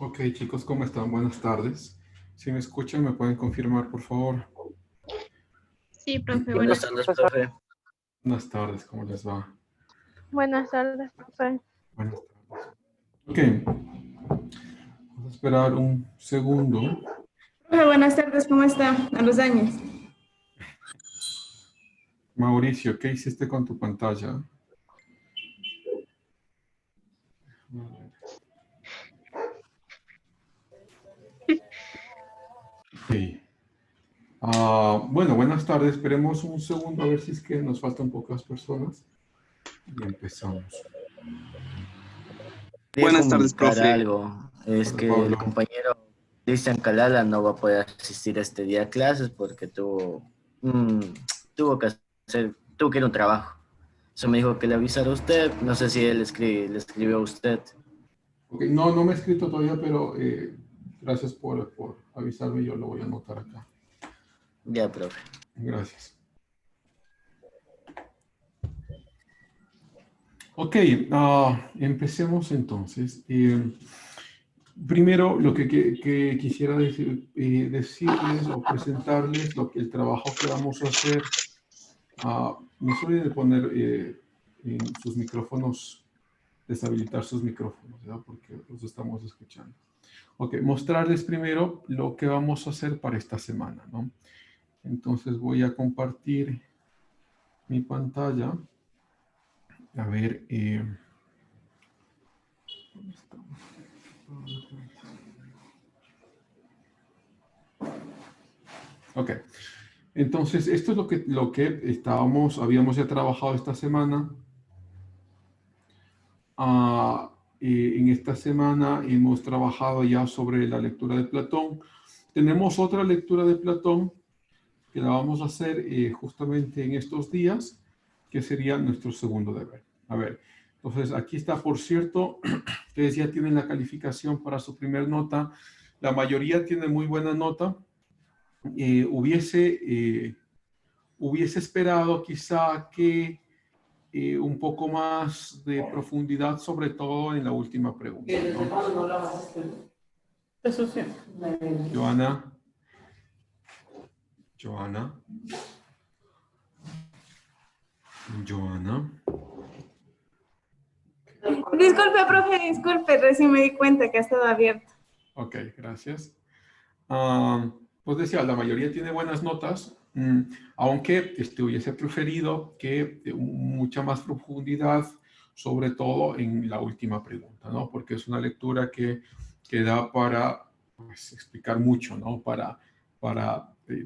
Ok, chicos, ¿cómo están? Buenas tardes. Si me escuchan, ¿me pueden confirmar, por favor? Sí, profe, Buenas buenas. tardes, profe. Buenas tardes, ¿cómo les va? Buenas tardes, profe. Buenas tardes. Ok, vamos a esperar un segundo. Hola, buenas tardes, ¿cómo está? A los años. Mauricio, ¿qué hiciste con tu pantalla? Ok. Bueno, buenas tardes. Esperemos un segundo a ver si es que nos faltan pocas personas. Y empezamos. Quería Buenas tardes, comunicar profe. algo. Es Hola, que el Pablo. compañero Cristian Calala no va a poder asistir este día a clases porque tuvo que tuvo que ir a un trabajo. Eso me dijo que le avisara a usted. No sé si él le escribió a usted. Ok, no, no me he escrito todavía, pero gracias por avisarme. Yo lo voy a anotar acá. Ya, profe. Gracias. Ok, empecemos entonces. Primero, lo que quisiera decirles o presentarles el trabajo que vamos a hacer. No se olviden de poner en sus micrófonos, deshabilitar sus micrófonos, ¿verdad? Porque los estamos escuchando. Ok, mostrarles primero lo que vamos a hacer para esta semana, ¿no? Entonces voy a compartir mi pantalla. A ver, ¿dónde estamos? Ok, entonces esto es lo que habíamos ya trabajado esta semana. En esta semana hemos trabajado ya sobre la lectura de Platón. Tenemos otra lectura de Platón que la vamos a hacer justamente en estos días, que sería nuestro segundo deber. A ver, entonces aquí está, por cierto, ustedes ya tienen la calificación para su primer nota. La mayoría tiene muy buena nota. Hubiese esperado quizá que un poco más de profundidad, sobre todo en la última pregunta, ¿no? Eso sí. Joana. Joana. Joana. Disculpe, profe, disculpe, recién me di cuenta que ha estado abierto. Ok, gracias. Pues decía, la mayoría tiene buenas notas, aunque hubiese preferido que mucha más profundidad, sobre todo en la última pregunta, ¿no? Porque es una lectura que da para pues, explicar mucho, ¿no? Para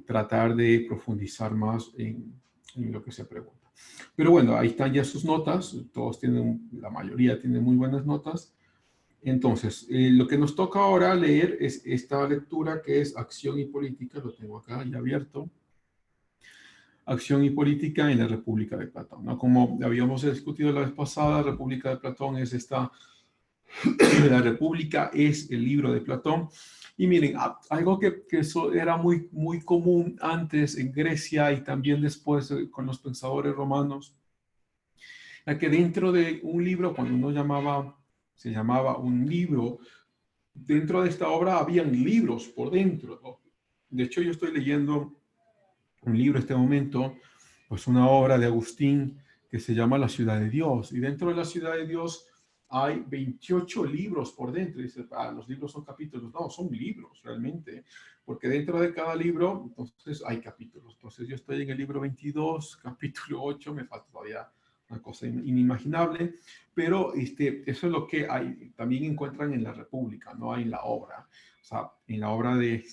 tratar de profundizar más en lo que se pregunta. Pero bueno, ahí están ya sus notas, la mayoría tiene muy buenas notas. Entonces, lo que nos toca ahora leer es esta lectura que es Acción y Política, lo tengo acá ya abierto. Acción y Política en la República de Platón, ¿no? Como habíamos discutido la vez pasada, la República de Platón es la República es el libro de Platón. Y miren, algo que eso era muy, muy común antes en Grecia y también después con los pensadores romanos, a que dentro de un libro, cuando se llamaba un libro, dentro de esta obra habían libros por dentro, ¿no? De hecho, yo estoy leyendo un libro en este momento, pues una obra de Agustín que se llama La Ciudad de Dios. Y dentro de La Ciudad de Dios hay 28 libros por dentro. Y dice, los libros son capítulos. No, son libros realmente. Porque dentro de cada libro, entonces hay capítulos. Entonces yo estoy en el libro 22, capítulo 8, me falta todavía una cosa inimaginable, pero eso es lo que hay, también encuentran en la República, no hay en la obra. O sea, en la obra de,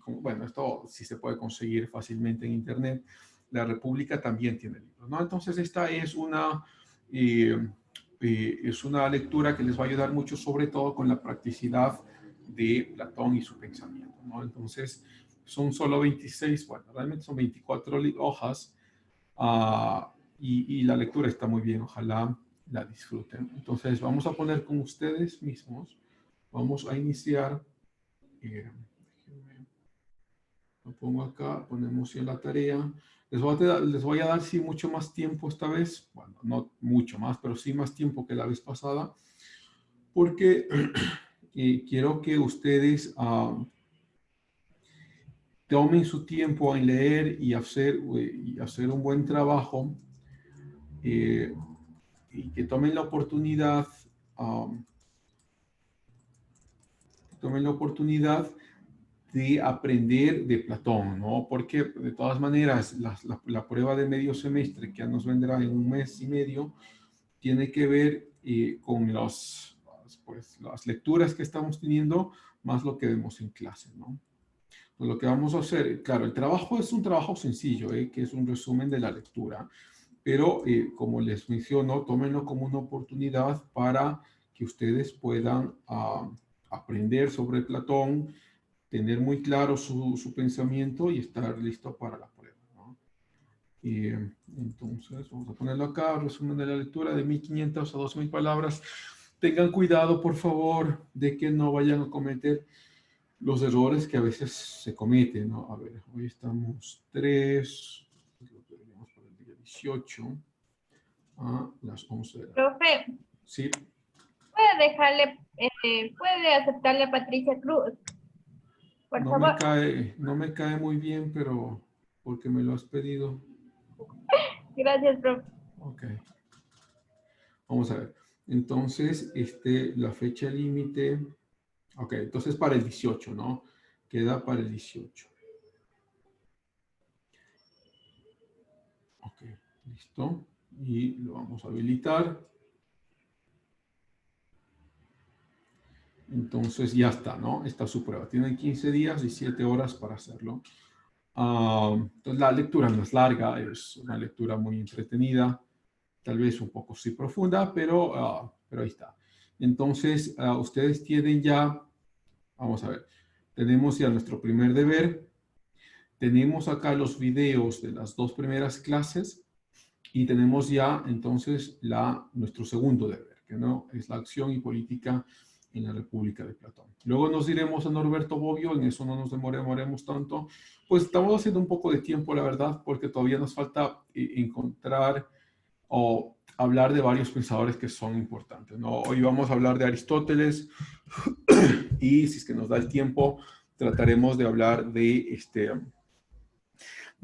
bueno, esto sí se puede conseguir fácilmente en Internet, la República también tiene libros, ¿no? Entonces esta es una lectura que les va a ayudar mucho, sobre todo con la practicidad de Platón y su pensamiento, ¿no? Entonces, son solo 26, bueno, realmente son 24 hojas, y la lectura está muy bien, ojalá la disfruten. Entonces, vamos a poner con ustedes mismos, vamos a iniciar, lo pongo acá, ponemos en la tarea. Les voy a dar, sí, mucho más tiempo esta vez, bueno, no mucho más, pero sí más tiempo que la vez pasada, porque quiero que ustedes tomen su tiempo en leer y hacer un buen trabajo, y que tomen la oportunidad, de aprender de Platón, ¿no? Porque de todas maneras la prueba de medio semestre que ya nos vendrá en un mes y medio tiene que ver con las lecturas que estamos teniendo más lo que vemos en clase, ¿no? Pues lo que vamos a hacer, claro, el trabajo es un trabajo sencillo, que es un resumen de la lectura, pero como les menciono, tómenlo como una oportunidad para que ustedes puedan aprender sobre Platón, tener muy claro su pensamiento y estar listo para la prueba, ¿no? Entonces, vamos a ponerlo acá, resumen de la lectura de 1500 a 2000 palabras. Tengan cuidado, por favor, de que no vayan a cometer los errores que a veces se cometen, ¿no? A ver, hoy estamos 3, lo tenemos para el día 18, a las 11 de la noche. Profe, Sí, puede aceptarle a Patricia Cruz, por no favor. no me cae muy bien, pero porque me lo has pedido. Gracias, profe. Ok. Vamos a ver. Entonces, la fecha límite. Ok, entonces para el 18, ¿no? Queda para el 18. Ok, listo. Y lo vamos a habilitar. Entonces ya está, ¿no? Está su prueba. Tienen 15 días y 7 horas para hacerlo. Entonces la lectura no es larga, es una lectura muy entretenida, tal vez un poco sí profunda, pero ahí está. Entonces ustedes tienen ya, vamos a ver, tenemos ya nuestro primer deber, tenemos acá los videos de las 2 primeras clases y tenemos ya entonces nuestro segundo deber, que no es la acción y política en la República de Platón. Luego nos iremos a Norberto Bobbio, en eso no nos demoraremos tanto. Pues estamos haciendo un poco de tiempo, la verdad, porque todavía nos falta encontrar o hablar de varios pensadores que son importantes, ¿no? Hoy vamos a hablar de Aristóteles y si es que nos da el tiempo, trataremos de hablar de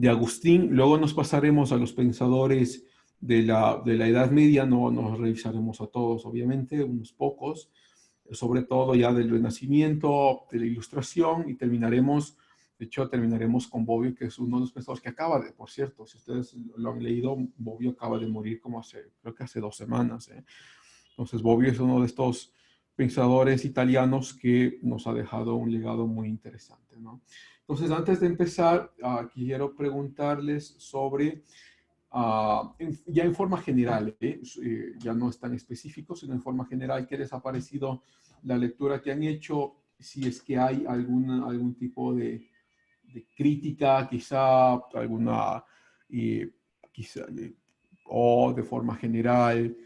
Agustín. Luego nos pasaremos a los pensadores de la Edad Media, no nos revisaremos a todos, obviamente, unos pocos, sobre todo ya del Renacimiento, de la Ilustración, y terminaremos con Bobbio, que es uno de los pensadores que por cierto, si ustedes lo han leído, Bobbio acaba de morir creo que hace 2 semanas. Entonces, Bobbio es uno de estos pensadores italianos que nos ha dejado un legado muy interesante, ¿no? Entonces, antes de empezar, quiero preguntarles sobre, ya en forma general, ya no es tan específico, sino en forma general, ¿qué les ha parecido la lectura que han hecho? Si es que hay algún tipo de crítica, quizá alguna, o de forma general,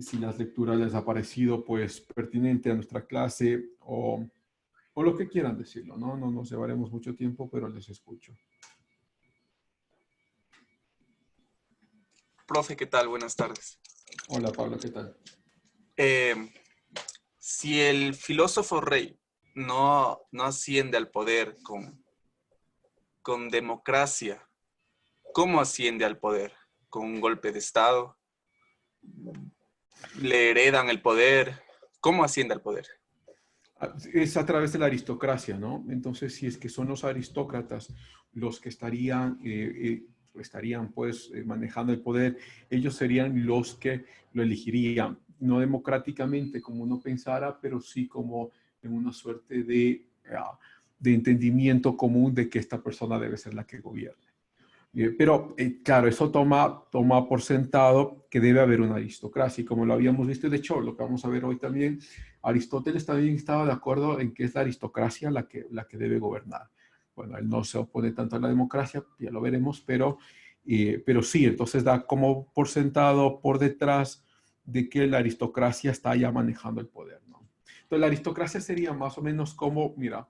si las lecturas les ha parecido pues pertinente a nuestra clase o lo que quieran decirlo, ¿no? No nos llevaremos mucho tiempo, pero les escucho. Profe, ¿qué tal? Buenas tardes. Hola, Pablo, ¿qué tal? Si el filósofo rey no asciende al poder con democracia, ¿cómo asciende al poder? ¿Con un golpe de Estado? ¿Le heredan el poder? ¿Cómo asciende al poder? Es a través de la aristocracia, ¿no? Entonces, si es que son los aristócratas los que estarían pues manejando el poder, ellos serían los que lo elegirían, no democráticamente como uno pensara, pero sí como en una suerte de entendimiento común de que esta persona debe ser la que gobierne. Pero claro, eso toma por sentado que debe haber una aristocracia, y como lo habíamos visto, de hecho, lo que vamos a ver hoy también, Aristóteles también estaba de acuerdo en que es la aristocracia la que debe gobernar. Bueno, él no se opone tanto a la democracia, ya lo veremos, pero sí, entonces da como por sentado por detrás de que la aristocracia está ya manejando el poder, ¿no? Entonces la aristocracia sería más o menos como, mira,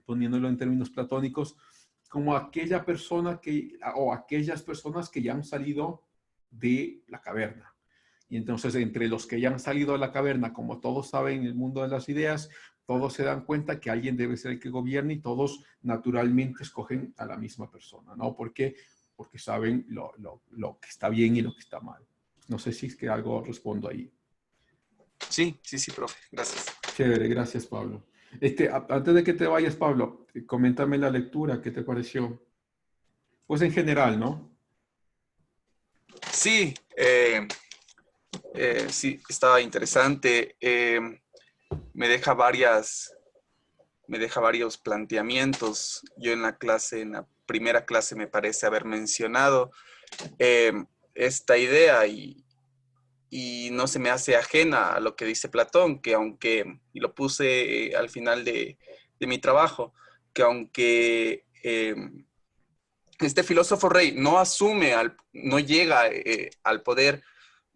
poniéndolo en términos platónicos, como aquella persona o aquellas personas que ya han salido de la caverna Y entonces entre los que ya han salido de la caverna, como todos saben el mundo de las ideas, todos se dan cuenta que alguien debe ser el que gobierne y todos naturalmente escogen a la misma persona, ¿no? ¿Por qué? Porque saben lo que está bien y lo que está mal. No sé si es que algo respondo ahí. Sí, profe. Gracias. Chévere, gracias, Pablo. Antes de que te vayas, Pablo, coméntame la lectura, ¿qué te pareció? Pues en general, ¿no? Sí, sí, estaba interesante. Me deja varios planteamientos. Yo en la primera clase me parece haber mencionado esta idea y no se me hace ajena a lo que dice Platón, que aunque, y lo puse al final de mi trabajo, que aunque este filósofo rey no llega al poder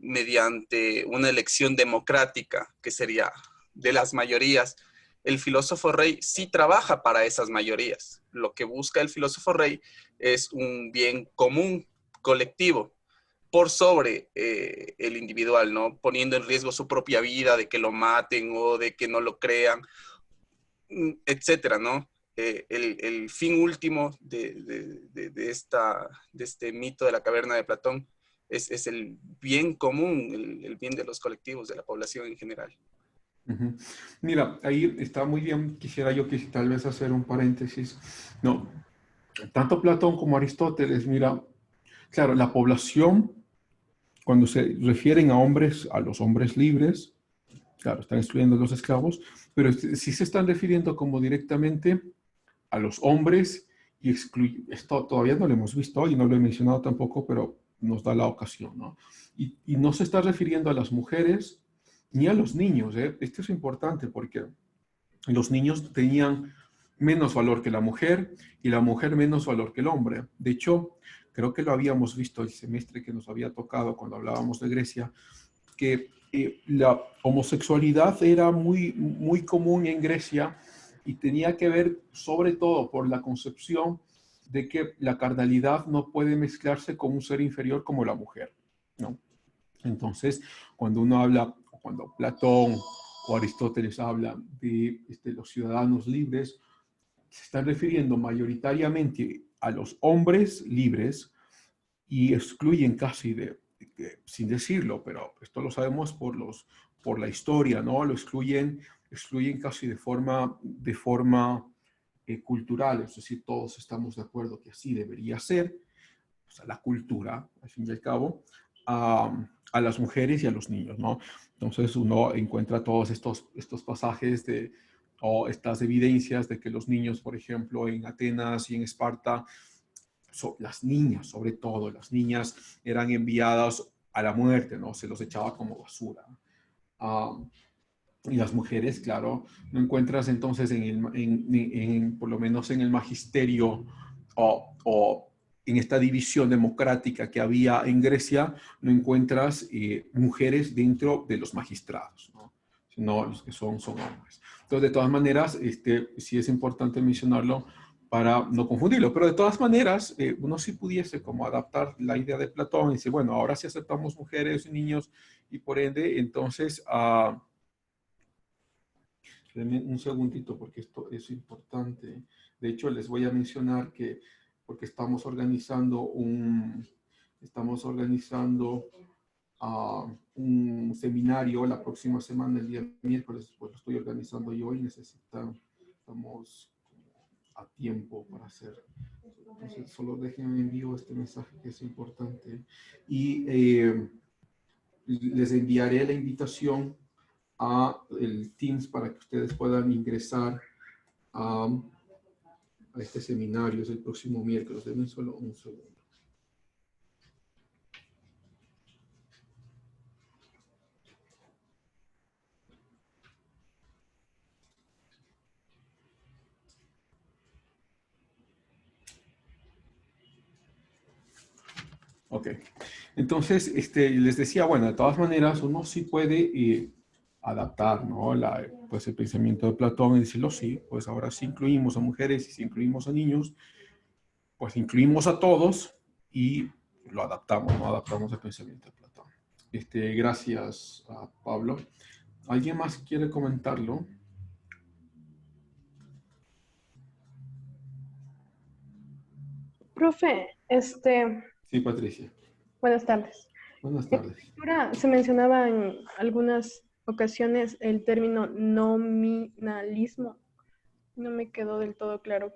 mediante una elección democrática, que sería de las mayorías, el filósofo rey sí trabaja para esas mayorías. Lo que busca el filósofo rey es un bien común, colectivo, por sobre el individual, ¿no? Poniendo en riesgo su propia vida, de que lo maten o de que no lo crean, etcétera, ¿no? El fin último de este mito de la caverna de Platón es el bien común, el bien de los colectivos, de la población en general. Uh-huh. Mira, ahí está muy bien. Quisiera yo tal vez hacer un paréntesis. No, tanto Platón como Aristóteles, mira, claro, la población, cuando se refieren a hombres, a los hombres libres, claro, están excluyendo a los esclavos, pero sí se están refiriendo como directamente a los hombres y esto todavía no lo hemos visto y no lo he mencionado tampoco, pero nos da la ocasión, ¿no? Y no se está refiriendo a las mujeres ni a los niños, ¿eh? Esto es importante porque los niños tenían menos valor que la mujer y la mujer menos valor que el hombre. De hecho, creo que lo habíamos visto el semestre que nos había tocado cuando hablábamos de Grecia, que la homosexualidad era muy, muy común en Grecia y tenía que ver sobre todo por la concepción de que la carnalidad no puede mezclarse con un ser inferior como la mujer, ¿no? Entonces, cuando uno habla, cuando Platón o Aristóteles hablan de los ciudadanos libres, se están refiriendo mayoritariamente a los hombres libres y excluyen casi sin decirlo, pero esto lo sabemos por la historia, ¿no? Lo excluyen casi de forma cultural, es decir, todos estamos de acuerdo que así debería ser, o sea, la cultura, al fin y al cabo, a las mujeres y a los niños, ¿no? Entonces uno encuentra todos estos pasajes o estas evidencias de que los niños, por ejemplo, en Atenas y en Esparta, las niñas, sobre todo, las niñas eran enviadas a la muerte, ¿no? Se los echaba como basura. Y las mujeres, claro, no encuentras entonces por lo menos en el magisterio o en esta división democrática que había en Grecia, no encuentras mujeres dentro de los magistrados, ¿no? Sino los que son hombres. Entonces, de todas maneras, sí es importante mencionarlo para no confundirlo, pero de todas maneras, uno sí pudiese como adaptar la idea de Platón y decir, bueno, ahora sí aceptamos mujeres y niños y por ende, entonces, denme un segundito porque esto es importante. De hecho, les voy a mencionar que, porque estamos organizando un seminario la próxima semana, el día miércoles, pues lo estoy organizando yo y estamos a tiempo para hacer. Entonces, solo déjenme envío este mensaje que es importante. Y les enviaré la invitación a el Teams para que ustedes puedan ingresar a este seminario. Es el próximo miércoles. Denme solo un segundo. Ok. Entonces, les decía, bueno, de todas maneras, uno sí puede adaptar, ¿no? Pues el pensamiento de Platón y decirlo, sí, pues ahora sí incluimos a mujeres y sí incluimos a niños, pues incluimos a todos y lo adaptamos, ¿no? Adaptamos el pensamiento de Platón. Gracias a Pablo. ¿Alguien más quiere comentarlo? Profe, Sí, Patricia. buenas tardes. Buenas En la tardes. lectura se mencionaba en algunas ocasiones el término nominalismo. No me quedó del todo claro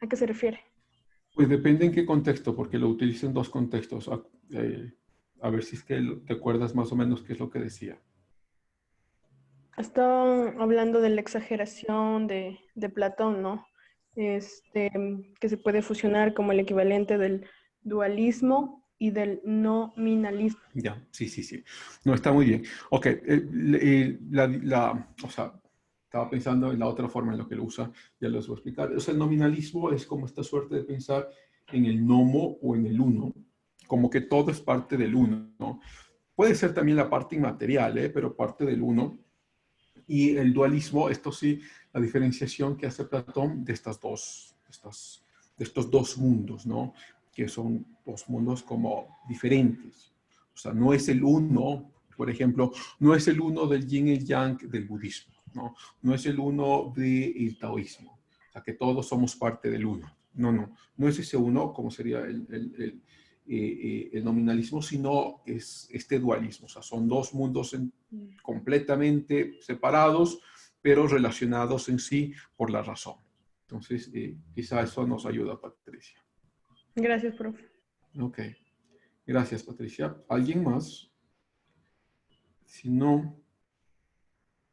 a qué se refiere. Pues depende en qué contexto, porque lo utilizo en dos contextos. A ver si es que te acuerdas más o menos qué es lo que decía. Están hablando de la exageración de Platón, ¿no? Que se puede fusionar como el equivalente del dualismo y del nominalismo. Ya, sí, sí, sí. No, está muy bien. Ok, o sea, estaba pensando en la otra forma en lo que lo usa, ya les voy a explicar. O sea, el nominalismo es como esta suerte de pensar en el nomo o en el uno, como que todo es parte del uno, ¿no? Puede ser también la parte inmaterial, pero parte del uno. Y el dualismo, esto sí, la diferenciación que hace Platón de estos dos mundos, ¿no? Que son dos mundos como diferentes. O sea, no es el uno, por ejemplo, no es el uno del yin y el yang del budismo, ¿no? No es el uno del taoísmo. O sea, que todos somos parte del uno. No, no, no es ese uno como sería el nominalismo, sino es este dualismo. O sea, son dos mundos completamente separados, pero relacionados en sí por la razón. Entonces, quizá eso nos ayuda, Patricia. Gracias, profe. Ok. Gracias, Patricia. ¿Alguien más? Si no...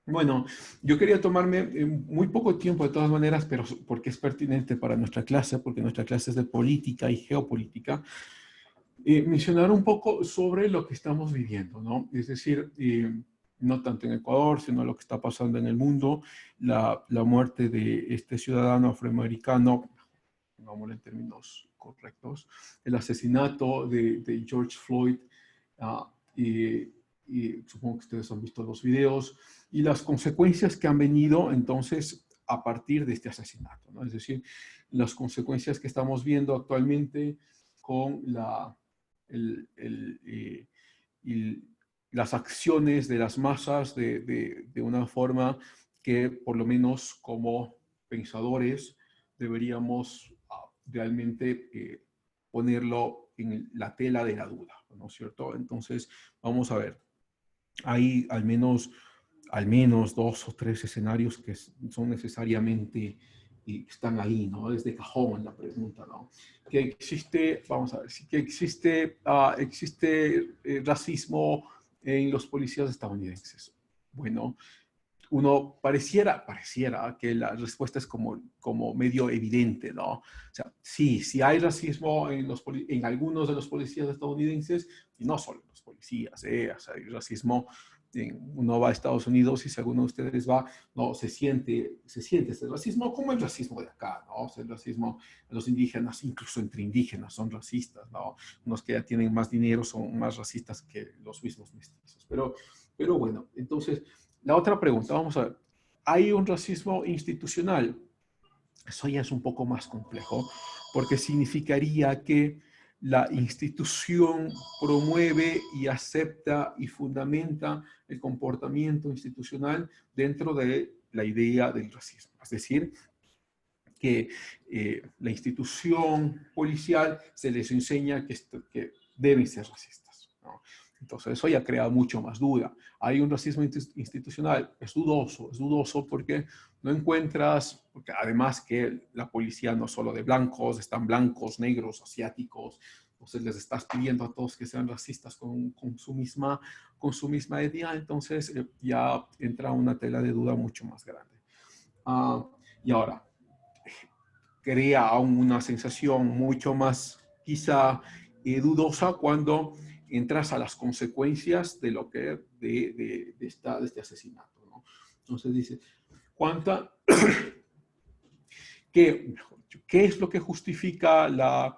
Bueno, yo quería tomarme muy poco tiempo de todas maneras, pero porque es pertinente para nuestra clase, porque nuestra clase es de política y geopolítica, mencionar un poco sobre lo que estamos viviendo, ¿no? Es decir, no tanto en Ecuador, sino lo que está pasando en el mundo, la muerte de este ciudadano afroamericano, pongámoslo en términos correctos, el asesinato de George Floyd, y supongo que ustedes han visto los videos, y las consecuencias que han venido entonces a partir de este asesinato, ¿no? Es decir, las consecuencias que estamos viendo actualmente con y las acciones de las masas de una forma que por lo menos como pensadores deberíamos realmente ponerlo en la tela de la duda, ¿no es cierto? Entonces, vamos a ver, hay al menos dos o tres escenarios que son necesariamente y están ahí, ¿no? Es de cajón la pregunta, ¿no? Que existe, vamos a ver, que existe racismo en los policías estadounidenses. Bueno, uno pareciera que la respuesta es como medio evidente, ¿no? O sea, sí hay racismo en algunos de los policías estadounidenses, y no solo en los policías, o sea, hay racismo, uno va a Estados Unidos y si alguno de ustedes va, no, se siente ese racismo como el racismo de acá, ¿no? O sea, el racismo de los indígenas, incluso entre indígenas, son racistas, ¿no? Unos que ya tienen más dinero son más racistas que los mismos mestizos. Pero bueno, entonces... La otra pregunta, vamos a ver, ¿hay un racismo institucional? Eso ya es un poco más complejo, porque significaría que la institución promueve y acepta y fundamenta el comportamiento institucional dentro de la idea del racismo. Es decir, que la institución policial se les enseña que deben ser racistas, ¿no? Entonces eso ya crea mucho más duda. Hay un racismo institucional, es dudoso porque no encuentras, porque además que la policía no solo de blancos, están blancos, negros, asiáticos, entonces les estás pidiendo a todos que sean racistas con su misma idea, entonces ya entra una tela de duda mucho más grande. Y ahora, crea aún una sensación mucho más quizá dudosa cuando entras a las consecuencias de lo que de este asesinato, ¿no? Entonces dice, ¿qué es lo que justifica la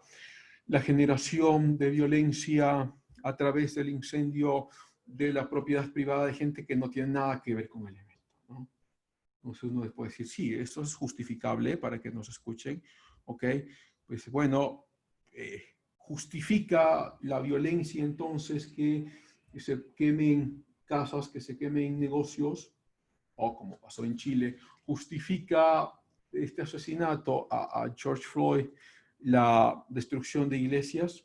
generación de violencia a través del incendio de la propiedad privada de gente que no tiene nada que ver con el evento, ¿no? Entonces uno puede decir, sí, esto es justificable para que nos escuchen, ¿ok? Pues bueno, justifica la violencia entonces que que se quemen casas, que se quemen negocios, o como pasó en Chile, justifica este asesinato a George Floyd la destrucción de iglesias.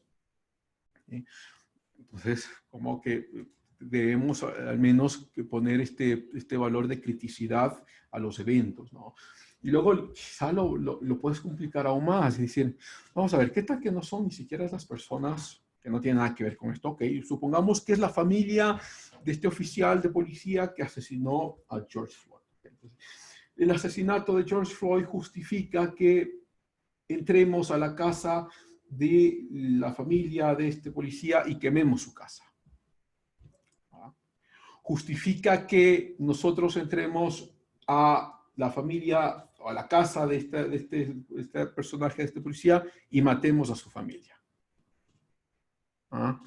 Entonces, como que debemos al menos poner este valor de criticidad a los eventos, ¿no? Y luego quizá lo puedes complicar aún más y decir, vamos a ver, ¿qué tal que no son ni siquiera las personas que no tienen nada que ver con esto? Ok, supongamos que es la familia de este oficial de policía que asesinó a George Floyd. Entonces, el asesinato de George Floyd justifica que entremos a la casa de la familia de este policía y quememos su casa. ¿Ah? Justifica que nosotros entremos a la familia o a la casa de este personaje, de este policía, y matemos a su familia. ¿Ah?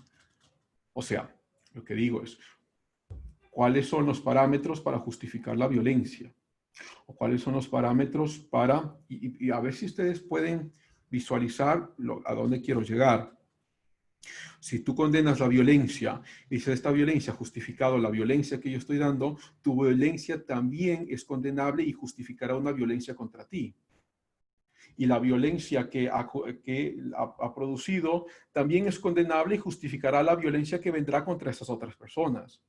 O sea, lo que digo es, ¿cuáles son los parámetros para justificar la violencia? ¿O cuáles son los parámetros para, y a ver si ustedes pueden visualizar a dónde quiero llegar? Si tú condenas la violencia y dices, esta violencia ha justificado la violencia que yo estoy dando, tu violencia también es condenable y justificará una violencia contra ti. Y la violencia que ha producido también es condenable y justificará la violencia que vendrá contra esas otras personas.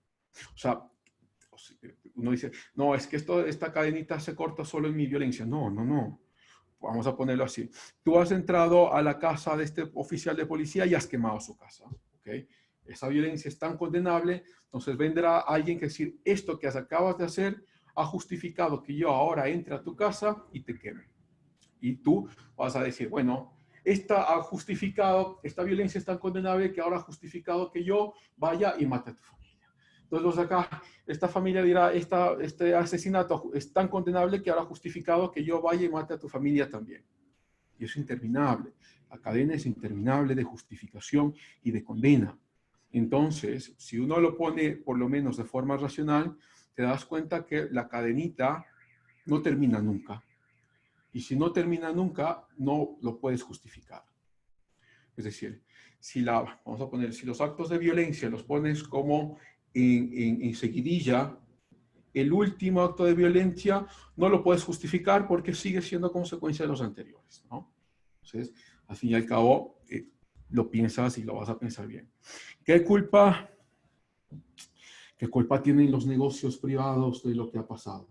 O sea, uno dice, no, es que esta cadenita se corta solo en mi violencia. No, no, no. Vamos a ponerlo así. Tú has entrado a la casa de este oficial de policía y has quemado su casa. ¿Okay? Esa violencia es tan condenable, entonces vendrá alguien que decir, esto que acabas de hacer ha justificado que yo ahora entre a tu casa y te queme. Y tú vas a decir, bueno, esta violencia es tan condenable que ahora ha justificado que yo vaya y mate a tu familia. Entonces, acá, esta familia dirá, este asesinato es tan condenable que ahora ha justificado que yo vaya y mate a tu familia también. Y es interminable. La cadena es interminable de justificación y de condena. Entonces, si uno lo pone por lo menos de forma racional, te das cuenta que la cadenita no termina nunca. Y si no termina nunca, no lo puedes justificar. Es decir, si los actos de violencia los pones como en seguidilla, el último acto de violencia no lo puedes justificar porque sigue siendo consecuencia de los anteriores, ¿no? Entonces, al fin y al cabo, lo piensas y lo vas a pensar bien. ¿Qué culpa tienen los negocios privados de lo que ha pasado?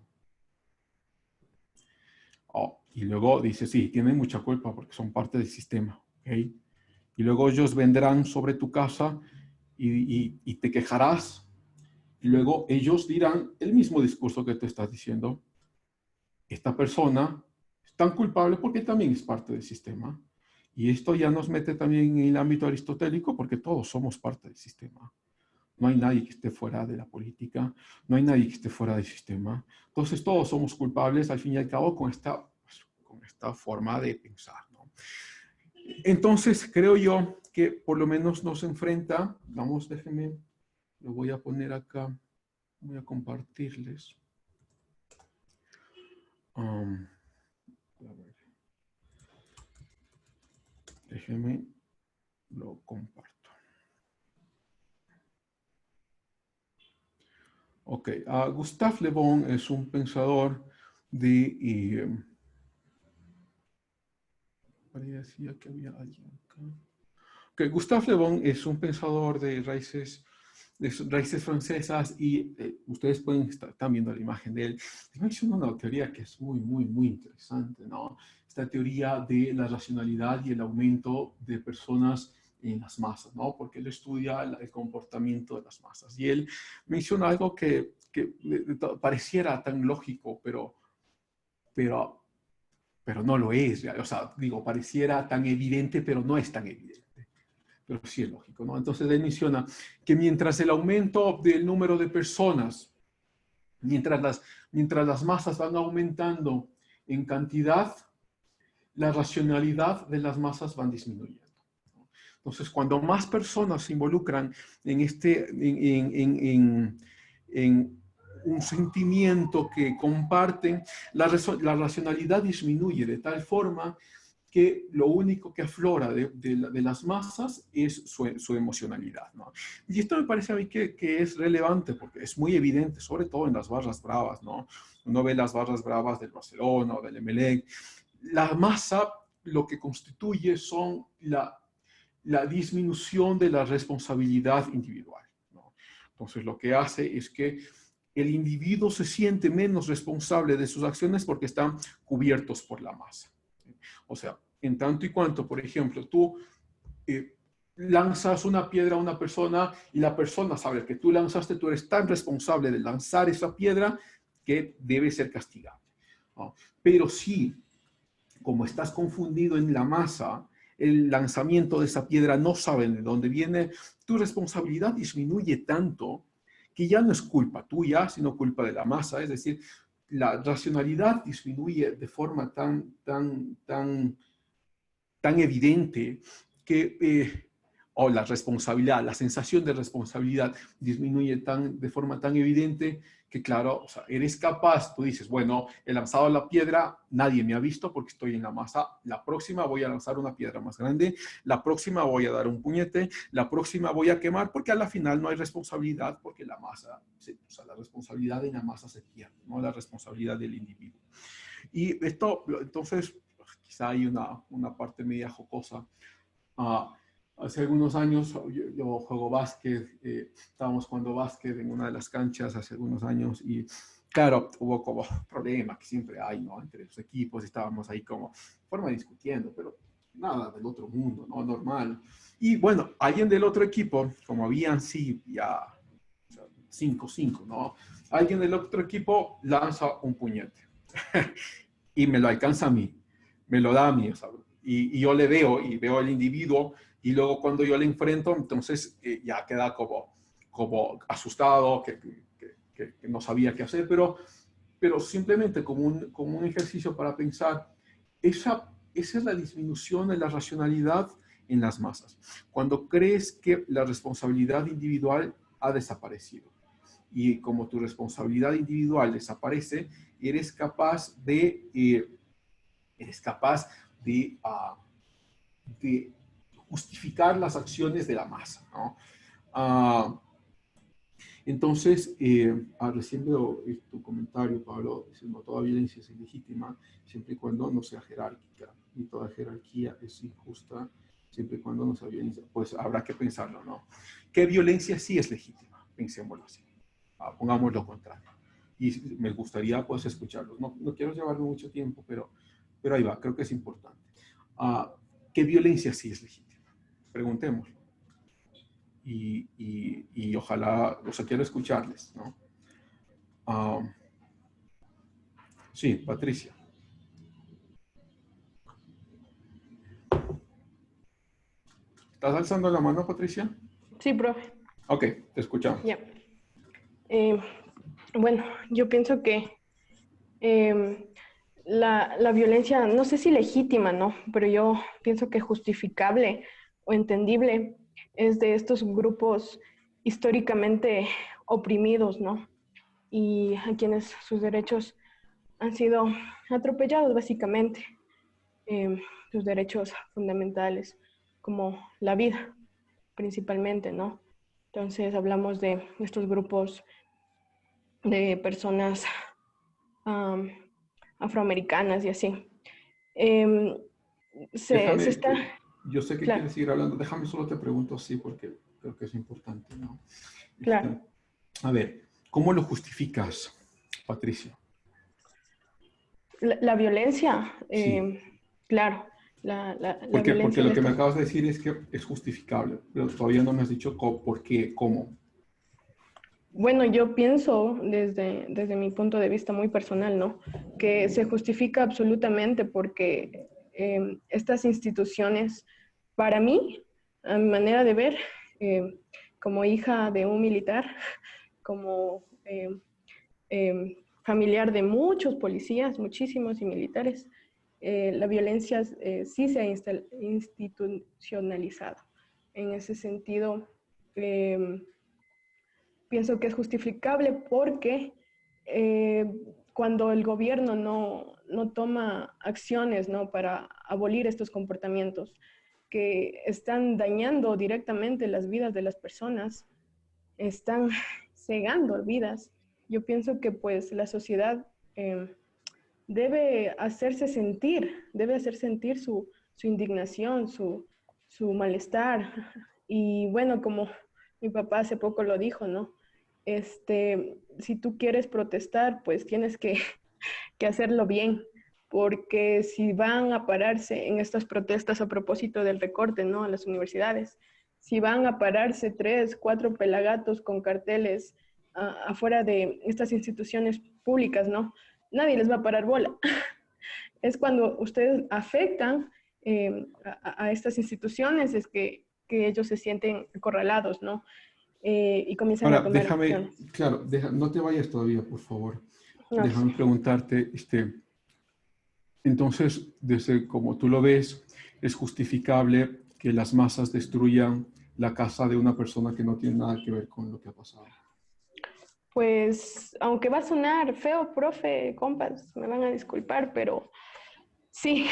Y luego dice, sí, tienen mucha culpa porque son parte del sistema, ¿ok? Y luego ellos vendrán sobre tu casa y te quejarás. Y luego ellos dirán el mismo discurso que tú estás diciendo. Esta persona es tan culpable porque también es parte del sistema. Y esto ya nos mete también en el ámbito aristotélico porque todos somos parte del sistema. No hay nadie que esté fuera de la política, no hay nadie que esté fuera del sistema. Entonces todos somos culpables al fin y al cabo con esta forma de pensar, ¿no? Entonces creo yo que por lo menos nos enfrenta, déjenme, lo voy a poner acá, voy a compartirles. A ver. Déjenme, lo comparto. Ok, Gustave Le Bon es un pensador parecía que había alguien acá. Okay, Gustave Le Bon es un pensador de raíces francesas y ustedes están viendo la imagen de él. Menciona una teoría que es muy, muy, muy interesante, ¿no? Esta teoría de la racionalidad y el aumento de personas en las masas, ¿no? Porque él estudia el comportamiento de las masas. Y él menciona algo que pareciera tan lógico, pero no lo es. O sea, digo, pareciera tan evidente, pero no es tan evidente. Pero sí es lógico, ¿no? Entonces él menciona que mientras el aumento del número de personas, mientras las masas van aumentando en cantidad, la racionalidad de las masas van disminuyendo. Entonces, cuando más personas se involucran en un sentimiento que comparten, la racionalidad disminuye de tal forma que lo único que aflora de las masas es su emocionalidad, ¿no? Y esto me parece a mí que es relevante porque es muy evidente, sobre todo en las barras bravas, ¿no? Uno ve las barras bravas del Barcelona o del Emelec. La masa lo que constituye son la disminución de la responsabilidad individual, ¿no? Entonces lo que hace es que el individuo se siente menos responsable de sus acciones porque están cubiertos por la masa. O sea, en tanto y cuanto, por ejemplo, tú lanzas una piedra a una persona y la persona sabe que tú lanzaste, tú eres tan responsable de lanzar esa piedra que debe ser castigado, ¿no? Pero si, como estás confundido en la masa, el lanzamiento de esa piedra no saben de dónde viene, tu responsabilidad disminuye tanto que ya no es culpa tuya, sino culpa de la masa. Es decir, la racionalidad disminuye de forma tan evidente que, o la responsabilidad, la sensación de responsabilidad disminuye de forma tan evidente que, claro, o sea, eres capaz, tú dices, bueno, he lanzado la piedra, nadie me ha visto porque estoy en la masa, la próxima voy a lanzar una piedra más grande, la próxima voy a dar un puñete, la próxima voy a quemar, porque a la final no hay responsabilidad, porque la masa, o sea, la responsabilidad en la masa se pierde, no la responsabilidad del individuo. Y esto, entonces, quizá hay una parte media jocosa. Hace algunos años yo juego básquet, estábamos jugando básquet en una de las canchas hace algunos años y claro, hubo como problema que siempre hay, ¿no? Entre los equipos, estábamos ahí como forma discutiendo, pero nada del otro mundo, ¿no? Normal. Y bueno, alguien del otro equipo, como habían sí ya 5-5, ¿no? Alguien del otro equipo lanza un puñete y me lo alcanza a mí, me lo da a mí, ¿sabes? Y yo le veo y veo al individuo y luego cuando yo le enfrento, entonces ya queda como asustado, que no sabía qué hacer, pero simplemente como un ejercicio para pensar, esa es la disminución de la racionalidad en las masas. Cuando crees que la responsabilidad individual ha desaparecido y como tu responsabilidad individual desaparece, eres capaz de de justificar las acciones de la masa, ¿no? Entonces, recién veo tu comentario, Pablo, diciendo toda violencia es ilegítima siempre y cuando no sea jerárquica, y toda jerarquía es injusta siempre y cuando no sea violencia. Pues habrá que pensarlo, ¿no? ¿Qué violencia sí es legítima? Pensémoslo así. Pongamos lo contrario. Y me gustaría, pues, escucharlos. No quiero llevarme mucho tiempo, pero ahí va, creo que es importante. ¿Qué violencia sí es legítima? Preguntémoslo. Y ojalá, o sea, quiero escucharles, ¿no? Sí, Patricia. ¿Estás alzando la mano, Patricia? Sí, profe. Ok, te escuchamos. Ya. Bueno, yo pienso que la violencia, no sé si legítima, ¿no? Pero yo pienso que justificable o entendible es de estos grupos históricamente oprimidos, ¿no? Y a quienes sus derechos han sido atropellados, básicamente. Sus derechos fundamentales, como la vida, principalmente, ¿no? Entonces hablamos de estos grupos de personas afroamericanas y así. Déjame, Se está, yo sé que claro, quieres seguir hablando, déjame solo te pregunto así porque creo que es importante, ¿no? claro. A ver, ¿cómo lo justificas, Patricia? La violencia, Sí, claro, la porque violencia lo de que me estos. acabas de decir es que es justificable, pero todavía no me has dicho por qué, cómo. Bueno, yo pienso desde mi punto de vista muy personal, ¿no? Que se justifica absolutamente porque estas instituciones, para mí, a mi manera de ver, como hija de un militar, como familiar de muchos policías, muchísimos y militares, la violencia sí se ha institucionalizado. En ese sentido, pienso que es justificable porque cuando el gobierno no toma acciones, ¿no?, para abolir estos comportamientos que están dañando directamente las vidas de las personas, están cegando vidas. Yo pienso que pues la sociedad debe hacer sentir su indignación, su malestar. Y bueno, como mi papá hace poco lo dijo, ¿no? Si tú quieres protestar, pues tienes que hacerlo bien, porque si van a pararse en estas protestas a propósito del recorte, ¿no?, a las universidades, si van a pararse 3, 4 pelagatos con carteles afuera de estas instituciones públicas, ¿no?, nadie les va a parar bola. Es cuando ustedes afectan a estas instituciones, es que ellos se sienten acorralados, ¿no? Y comienzan a Ahora, tomar déjame, acciones. claro, no te vayas todavía, por favor. No, Déjame sí. preguntarte, entonces, desde como tú lo ves, ¿es justificable que las masas destruyan la casa de una persona que no tiene nada que ver con lo que ha pasado? Pues, aunque va a sonar feo, profe, compas, me van a disculpar, pero sí,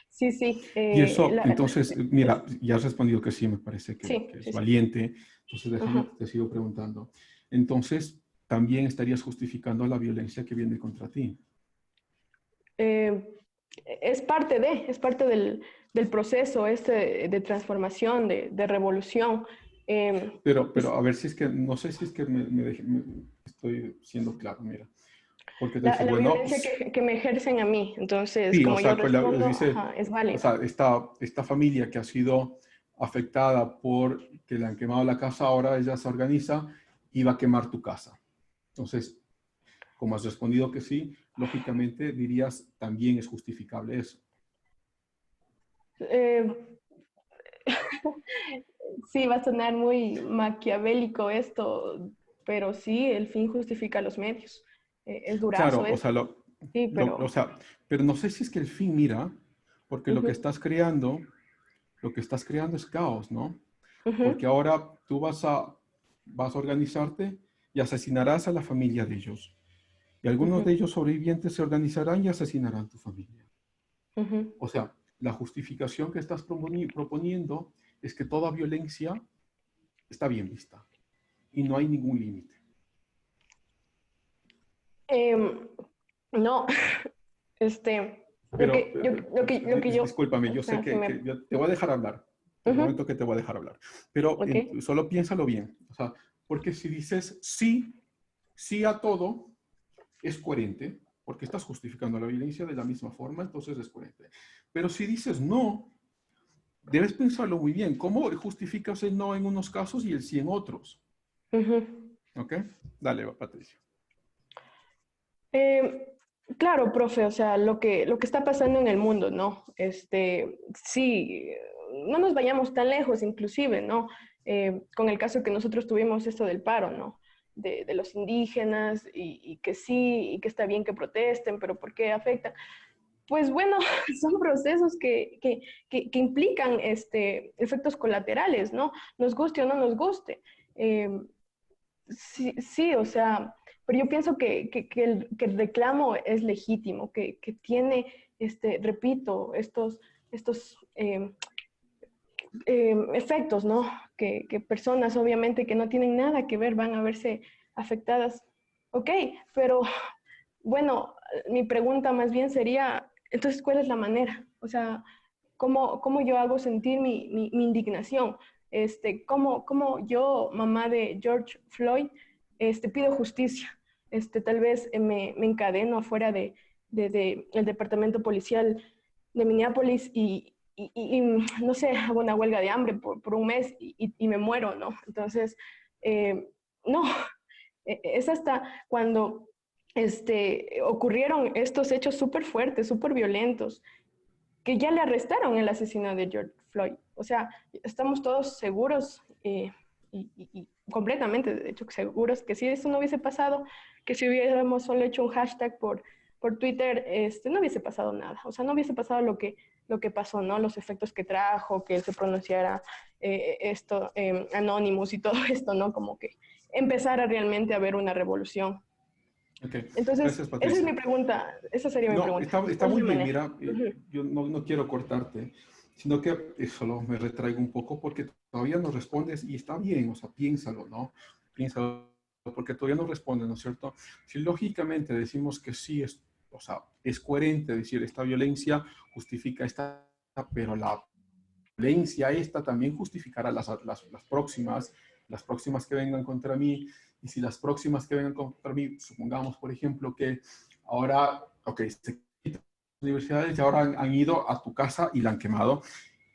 sí. Y eso, entonces, mira, ya has respondido que sí, me parece que, Sí, que es sí. valiente. Entonces, déjame, Ajá. te sigo preguntando. Entonces, también estarías justificando la violencia que viene contra ti. Es parte del proceso de transformación, de revolución. Pero a ver si es que, no sé si es que estoy siendo claro, mira. Porque te dice, La bueno, violencia que me ejercen a mí, entonces, sí, o como yo sea, respondo, dice, ajá, es o válido. sea, esta familia que ha sido afectada por que le han quemado la casa, ahora ella se organiza y va a quemar tu casa. Entonces, como has respondido que sí, lógicamente dirías, también es justificable eso. Eh, sí, va a sonar muy maquiavélico esto, pero sí, el fin justifica los medios. Es durazo Claro, o esto. sea, Sí, o pero... sea, pero no sé si es que el fin mira, porque ujú, lo que estás creando es caos, ¿no? Porque ujú, ahora tú vas a organizarte y asesinarás a la familia de ellos. Y algunos ujú, de ellos sobrevivientes se organizarán y asesinarán a tu familia. ujú. O sea, la justificación que estás proponiendo es que toda violencia está bien vista y no hay ningún límite. Em, no, este, Pero, lo que yo, discúlpame, o yo sé sea, si me... yo te voy a dejar hablar. Te ujú, prometo que te voy a dejar hablar. Pero ok, solo piénsalo bien. O sea, porque si dices sí, sí a todo, es coherente, porque estás justificando la violencia de la misma forma, entonces es coherente. Pero si dices no, debes pensarlo muy bien. ¿Cómo justificas el no en unos casos y el sí en otros? ujú. ¿Ok? Dale, Patricia. Eh, claro, profe, o sea, lo que está pasando en el mundo, ¿no? Sí, no nos vayamos tan lejos, inclusive, ¿no? Con el caso que nosotros tuvimos esto del paro, ¿no? De los indígenas y que sí, y que está bien que protesten, pero ¿por qué afectan? Pues bueno, son procesos que implican efectos colaterales, ¿no? Nos guste o no nos guste. Eh, Sí, sí, o sea, pero yo pienso que el reclamo es legítimo, que tiene, repito, estos efectos, ¿no? Que personas obviamente que no tienen nada que ver van a verse afectadas. Ok, pero bueno, mi pregunta más bien sería, entonces, ¿cuál es la manera? O sea, ¿cómo yo hago sentir mi indignación? ¿Cómo yo, mamá de George Floyd, pido justicia? Tal vez me encadeno afuera de el departamento policial de Minneapolis y, no sé, hago una huelga de hambre por un mes y me muero, ¿no? Entonces, no, es hasta cuando ocurrieron estos hechos súper fuertes, súper violentos, que ya le arrestaron el asesino de George Floyd. O sea, estamos todos seguros y completamente, de hecho, seguros que si eso no hubiese pasado, que si hubiéramos solo hecho un hashtag por Twitter, no hubiese pasado nada. O sea, no hubiese pasado lo que pasó, ¿no? Los efectos que trajo, que él se pronunciara Anonymous y todo esto, ¿no? Como que empezara realmente a haber una revolución. Ok, Entonces, gracias, esa es Patricia. mi pregunta, esa sería mi No, pregunta. está muy bien, Maneja. mira, yo no quiero cortarte, sino que solo me retraigo un poco porque todavía no respondes y está bien, o sea, piénsalo, ¿no? Piénsalo, porque todavía no respondes, ¿no es cierto? Si lógicamente decimos que sí, o sea, es coherente decir esta violencia justifica esta, pero la violencia esta también justificará las próximas que vengan contra mí, y si las próximas que vengan contra mí, supongamos, por ejemplo, que ahora, ok, se quitan las universidades y ahora han ido a tu casa y la han quemado.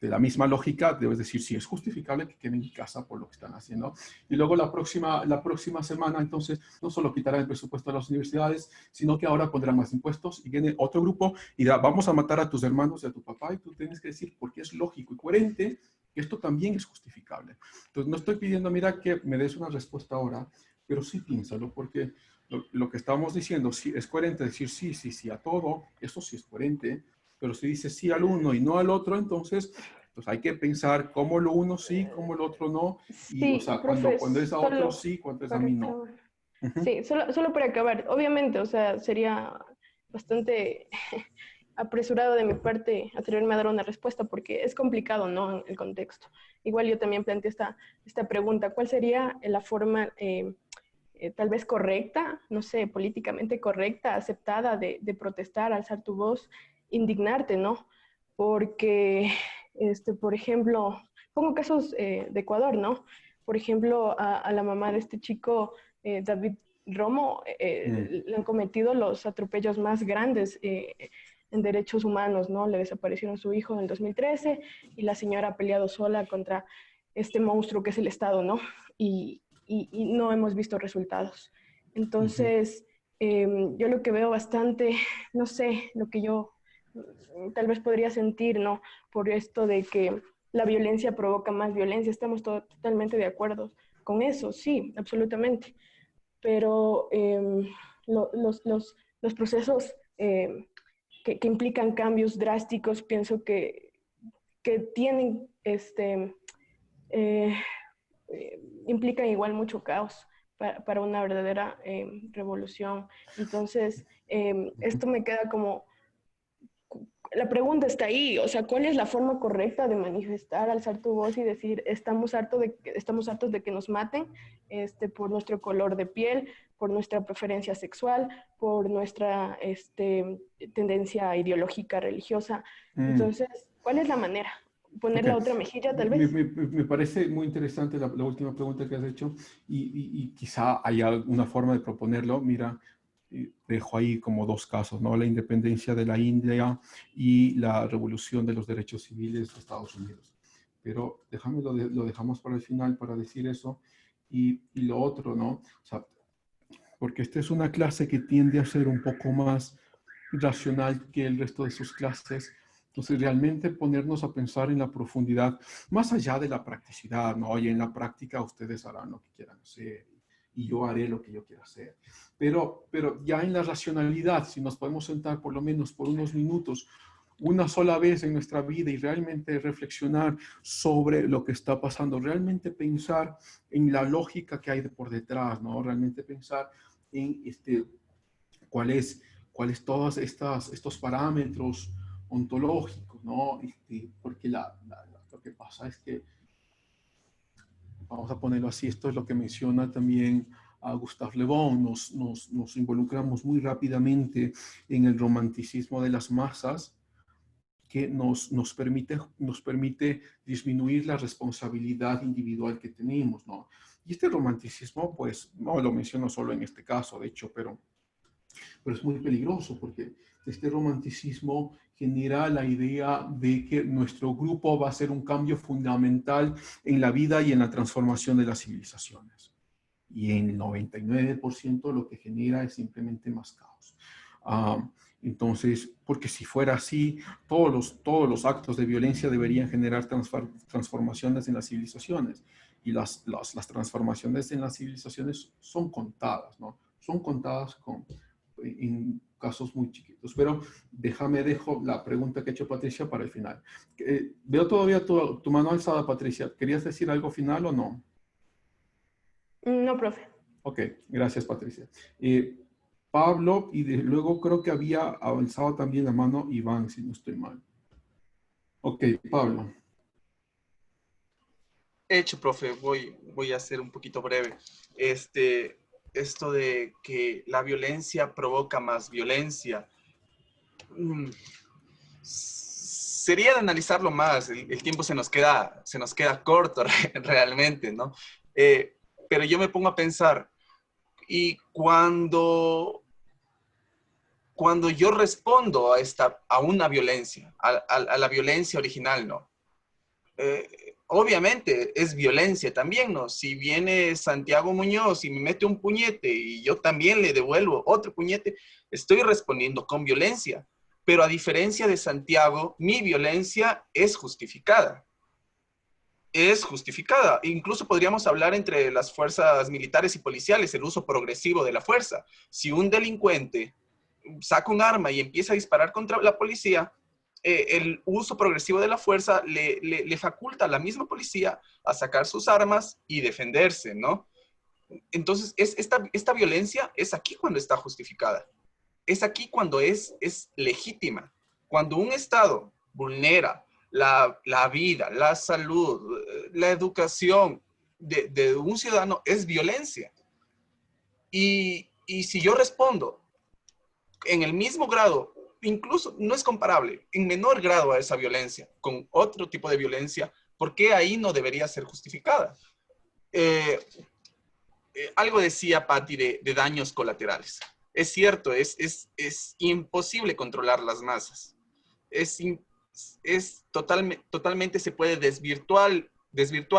De la misma lógica, debes decir, sí, es justificable que quemen mi casa por lo que están haciendo. Y luego la próxima semana, entonces, no solo quitarán el presupuesto de las universidades, sino que ahora pondrán más impuestos y viene otro grupo y dirá, vamos a matar a tus hermanos y a tu papá, y tú tienes que decir, porque es lógico y coherente, que esto también es justificable. Entonces, no estoy pidiendo, mira, que me des una respuesta ahora, pero sí piénsalo, porque lo que estamos diciendo, sí, es coherente decir sí, sí, sí a todo, eso sí es coherente, pero si dices sí al uno y no al otro, entonces pues hay que pensar cómo lo uno sí, cómo el otro no, y o Sí, sea, profe, cuando es a otro solo sí, cuando es a para mí no. acabar. Ujú. Sí, solo para acabar. Obviamente, o sea, sería bastante apresurado de mi parte atreverme a dar una respuesta porque es complicado, ¿no? En el contexto. Igual yo también planteé esta pregunta. ¿Cuál sería la forma tal vez correcta, no sé, políticamente correcta, aceptada de protestar, alzar tu voz, indignarte, ¿no? Porque, por ejemplo, pongo casos de Ecuador, ¿no? Por ejemplo, a la mamá de este chico, David Romo, le han cometido los atropellos más grandes en derechos humanos, ¿no? Le desaparecieron su hijo en el 2013 y la señora ha peleado sola contra este monstruo que es el Estado, ¿no? Y no hemos visto resultados. Entonces, yo lo que veo bastante, no sé, lo que yo tal vez podría sentir, ¿no? Por esto de que la violencia provoca más violencia, estamos totalmente de acuerdo con eso, sí, absolutamente. Pero los procesos que implican cambios drásticos, pienso que tienen eh, implican igual mucho caos para una verdadera revolución. Entonces, esto me queda como, la pregunta está ahí, o sea, ¿cuál es la forma correcta de manifestar, alzar tu voz y decir, estamos hartos de que nos maten por nuestro color de piel, por nuestra preferencia sexual, por nuestra tendencia ideológica religiosa? Entonces, ¿cuál es la manera? ¿Poner Ok, la otra mejilla, tal vez? me parece muy interesante la última pregunta que has hecho y quizá haya alguna forma de proponerlo. Mira, dejo ahí como dos casos, ¿no? La independencia de la India y la revolución de los derechos civiles de Estados Unidos. Pero déjame, lo dejamos para el final para decir eso y lo otro, ¿no? O sea, porque esta es una clase que tiende a ser un poco más racional que el resto de sus clases. Entonces, realmente ponernos a pensar en la profundidad, más allá de la practicidad, ¿no? Y en la práctica ustedes harán lo que quieran hacer y yo haré lo que yo quiera hacer. Pero ya en la racionalidad, si nos podemos sentar por lo menos por unos minutos, una sola vez en nuestra vida y realmente reflexionar sobre lo que está pasando, realmente pensar en la lógica que hay por detrás, ¿no? Realmente pensar en cuáles todos estos parámetros ontológicos, ¿no? Porque lo que pasa es que, vamos a ponerlo así, esto es lo que menciona también a Gustave Le Bon, nos involucramos muy rápidamente en el romanticismo de las masas que nos permite disminuir la responsabilidad individual que tenemos, ¿no? Y este romanticismo, pues, no lo menciono solo en este caso, de hecho, pero es muy peligroso porque este romanticismo genera la idea de que nuestro grupo va a ser un cambio fundamental en la vida y en la transformación de las civilizaciones. Y en el 99% lo que genera es simplemente más caos. Entonces, porque si fuera así, todos los actos de violencia deberían generar transformaciones en las civilizaciones. Y las transformaciones en las civilizaciones son contadas, ¿no? Son contadas en casos muy chiquitos. Pero dejo la pregunta que ha hecho Patricia para el final. Veo todavía tu mano alzada, Patricia. ¿Querías decir algo final o no? No, profe. Ok, gracias, Patricia. Pablo, y luego creo que había avanzado también la mano Iván, si no estoy mal. Ok, Pablo. Hecho, profe, voy a ser un poquito breve. Esto de que la violencia provoca más violencia, sería de analizarlo más. El tiempo se nos queda corto realmente, ¿no? Pero yo me pongo a pensar, y cuando yo respondo a una violencia, a la violencia original, ¿no? Obviamente es violencia también, ¿no? Si viene Santiago Muñoz y me mete un puñete y yo también le devuelvo otro puñete, estoy respondiendo con violencia. Pero a diferencia de Santiago, mi violencia es justificada. Es justificada. Incluso podríamos hablar entre las fuerzas militares y policiales, el uso progresivo de la fuerza. Si un delincuente saca un arma y empieza a disparar contra la policía, el uso progresivo de la fuerza le faculta a la misma policía a sacar sus armas y defenderse, ¿no? Entonces, esta violencia es aquí cuando está justificada. Es aquí cuando es legítima. Cuando un Estado vulnera la vida, la salud, la educación de un ciudadano, es violencia. Y si yo respondo en el mismo grado, incluso no es comparable, en menor grado a esa violencia, con otro tipo de violencia, ¿por qué ahí no debería ser justificada? Algo decía Patti de daños colaterales. Es cierto, es imposible controlar las masas. Totalmente se puede desvirtuar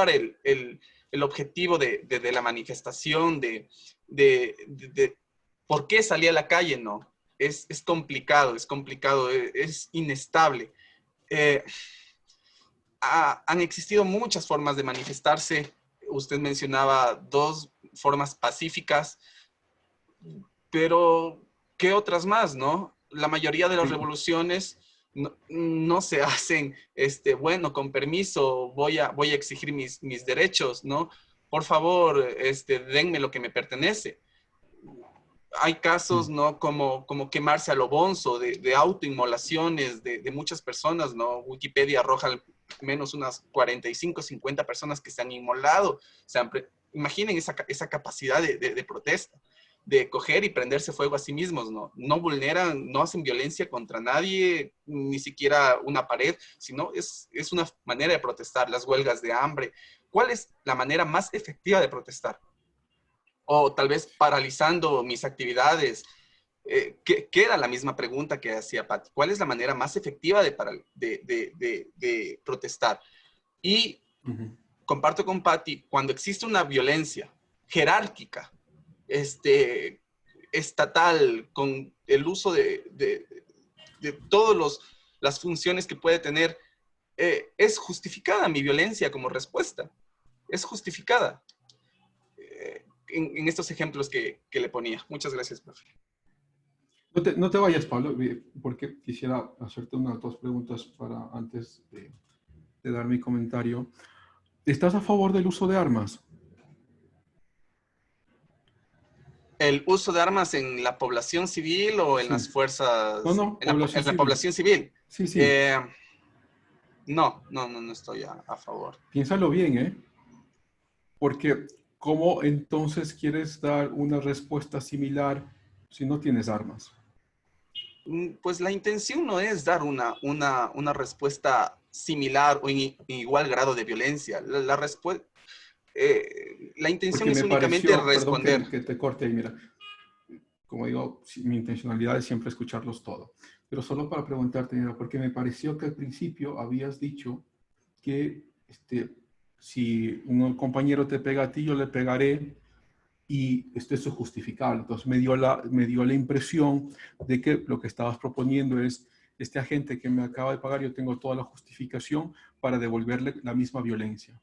el objetivo de la manifestación, de por qué salí a la calle, ¿no? Es complicado, es inestable. Han existido muchas formas de manifestarse. Usted mencionaba 2 formas pacíficas, pero ¿qué otras más, no? La mayoría de las revoluciones no se hacen, bueno, con permiso, voy a exigir mis derechos, ¿no? Por favor, denme lo que me pertenece. Hay casos, ¿no? Como quemarse a lo bonzo, de autoinmolaciones de muchas personas, ¿no? Wikipedia arroja al menos unas 45, 50 personas que se han inmolado. Imaginen esa capacidad de protesta, de coger y prenderse fuego a sí mismos, ¿no? No vulneran, no hacen violencia contra nadie, ni siquiera una pared, sino es una manera de protestar, las huelgas de hambre. ¿Cuál es la manera más efectiva de protestar? O tal vez paralizando mis actividades. Queda la misma pregunta que hacía Patti. ¿Cuál es la manera más efectiva de protestar? Y comparto con Patti, cuando existe una violencia jerárquica, estatal, con el uso de todas las funciones que puede tener, es justificada mi violencia como respuesta. Es justificada. En estos ejemplos que le ponía. Muchas gracias, profe. No te vayas, Pablo, porque quisiera hacerte unas 2 preguntas antes de dar mi comentario. ¿Estás a favor del uso de armas? ¿El uso de armas en la población civil o en las fuerzas? No, en la población civil. Sí. No estoy a favor. Piénsalo bien, ¿eh? Porque ¿cómo entonces quieres dar una respuesta similar si no tienes armas? Pues la intención no es dar una respuesta similar o en igual grado de violencia. La intención es únicamente responder. Perdón que te corte ahí, mira. Como digo, mi intencionalidad es siempre escucharlos todo. Pero solo para preguntarte, mira, porque me pareció que al principio habías dicho que si un compañero te pega a ti, yo le pegaré y esto es justificable. Entonces me dio la impresión de que lo que estabas proponiendo es, este agente que me acaba de pagar, yo tengo toda la justificación para devolverle la misma violencia.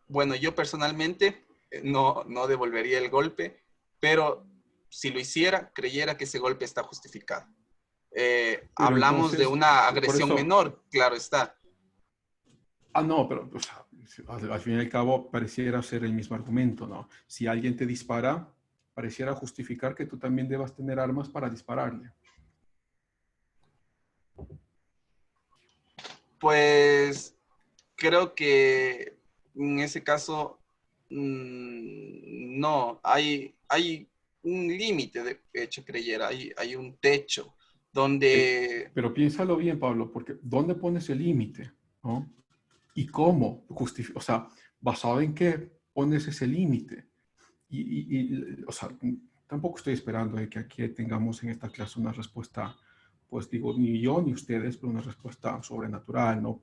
Bueno, yo personalmente no devolvería el golpe, pero si lo hiciera, creyera que ese golpe está justificado. Hablamos entonces, de una agresión menor, claro está. No, pero o sea, al fin y al cabo pareciera ser el mismo argumento, ¿no? Si alguien te dispara, pareciera justificar que tú también debas tener armas para dispararle. Pues creo que en ese caso no, hay un límite, de hecho, creyera, hay un techo donde... Pero piénsalo bien, Pablo, porque ¿dónde pones el límite? ¿No? ¿Y cómo? O sea, ¿basado en qué pones ese límite? O sea, tampoco estoy esperando de que aquí tengamos en esta clase una respuesta, pues digo, ni yo ni ustedes, pero una respuesta sobrenatural, ¿no?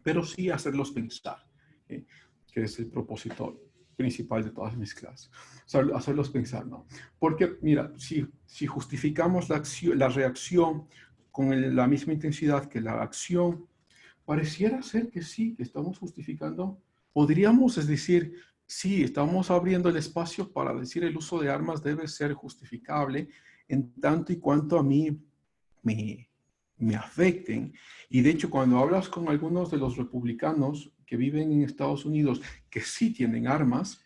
Pero sí hacerlos pensar, ¿eh? Que es el propósito principal de todas mis clases. O sea, hacerlos pensar, ¿no? Porque, mira, si justificamos la reacción con la misma intensidad que la acción, pareciera ser que sí, que estamos justificando. Podríamos, es decir, sí, estamos abriendo el espacio para decir el uso de armas debe ser justificable en tanto y cuanto a mí me afecten. Y de hecho, cuando hablas con algunos de los republicanos que viven en Estados Unidos que sí tienen armas,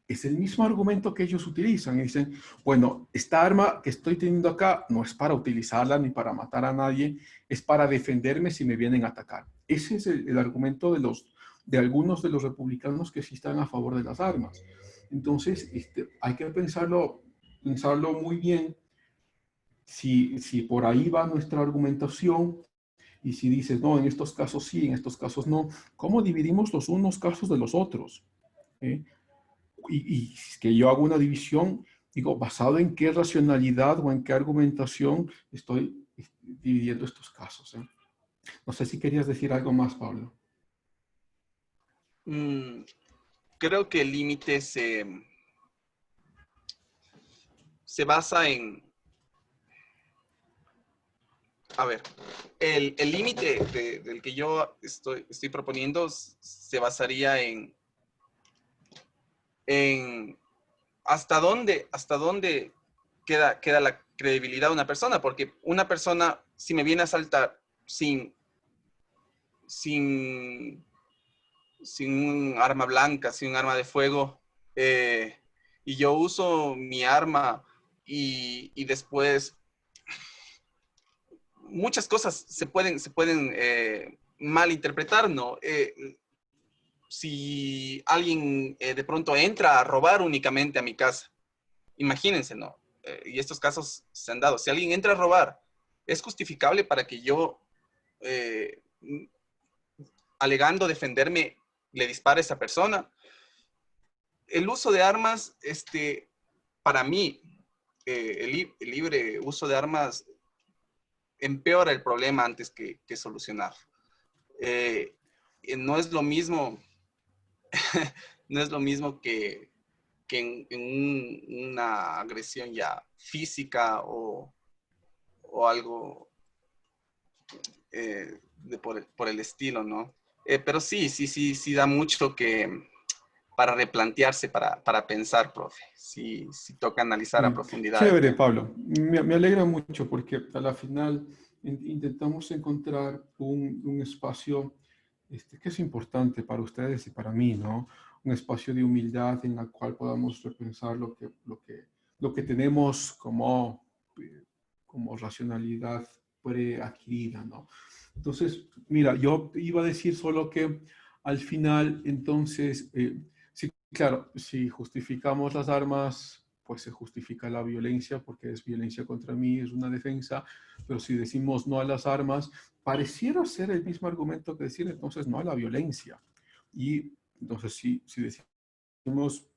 es el mismo argumento que ellos utilizan. Y dicen, bueno, esta arma que estoy teniendo acá no es para utilizarla ni para matar a nadie, es para defenderme si me vienen a atacar. Ese es el argumento de algunos de los republicanos que sí están a favor de las armas. Entonces, hay que pensarlo muy bien si por ahí va nuestra argumentación y si dices, no, en estos casos sí, en estos casos no, ¿cómo dividimos los unos casos de los otros? ¿Eh? Y que yo hago una división, digo, ¿basado en qué racionalidad o en qué argumentación estoy dividiendo estos casos? No sé si querías decir algo más, Pablo. Creo que el límite se basa en... A ver, el límite del que yo estoy proponiendo se basaría en hasta dónde queda la credibilidad de una persona, porque una persona, si me viene a asaltar sin un arma blanca, sin un arma de fuego, y yo uso mi arma y después muchas cosas se pueden malinterpretar, ¿no? Si alguien de pronto entra a robar únicamente a mi casa, imagínense, ¿no? Y estos casos se han dado. Si alguien entra a robar, ¿es justificable para que yo, alegando defenderme, le dispare a esa persona? El uso de armas, para mí, el libre uso de armas empeora el problema antes que solucionar. No es lo mismo, no es lo mismo que en una agresión ya física o algo por el estilo, ¿no? Pero sí da mucho que para replantearse, para pensar, profe. Sí toca analizar a profundidad el Chévere, tema. Pablo. Me alegra mucho porque a la final intentamos encontrar un espacio que es importante para ustedes y para mí, ¿no? Un espacio de humildad en el cual podamos repensar lo que tenemos como racionalidad preadquirida, ¿no? Entonces, mira, yo iba a decir solo que al final, entonces, sí, claro, si justificamos las armas, pues se justifica la violencia porque es violencia contra mí, es una defensa, pero si decimos no a las armas, pareciera ser el mismo argumento que decir entonces no a la violencia. Y entonces si decimos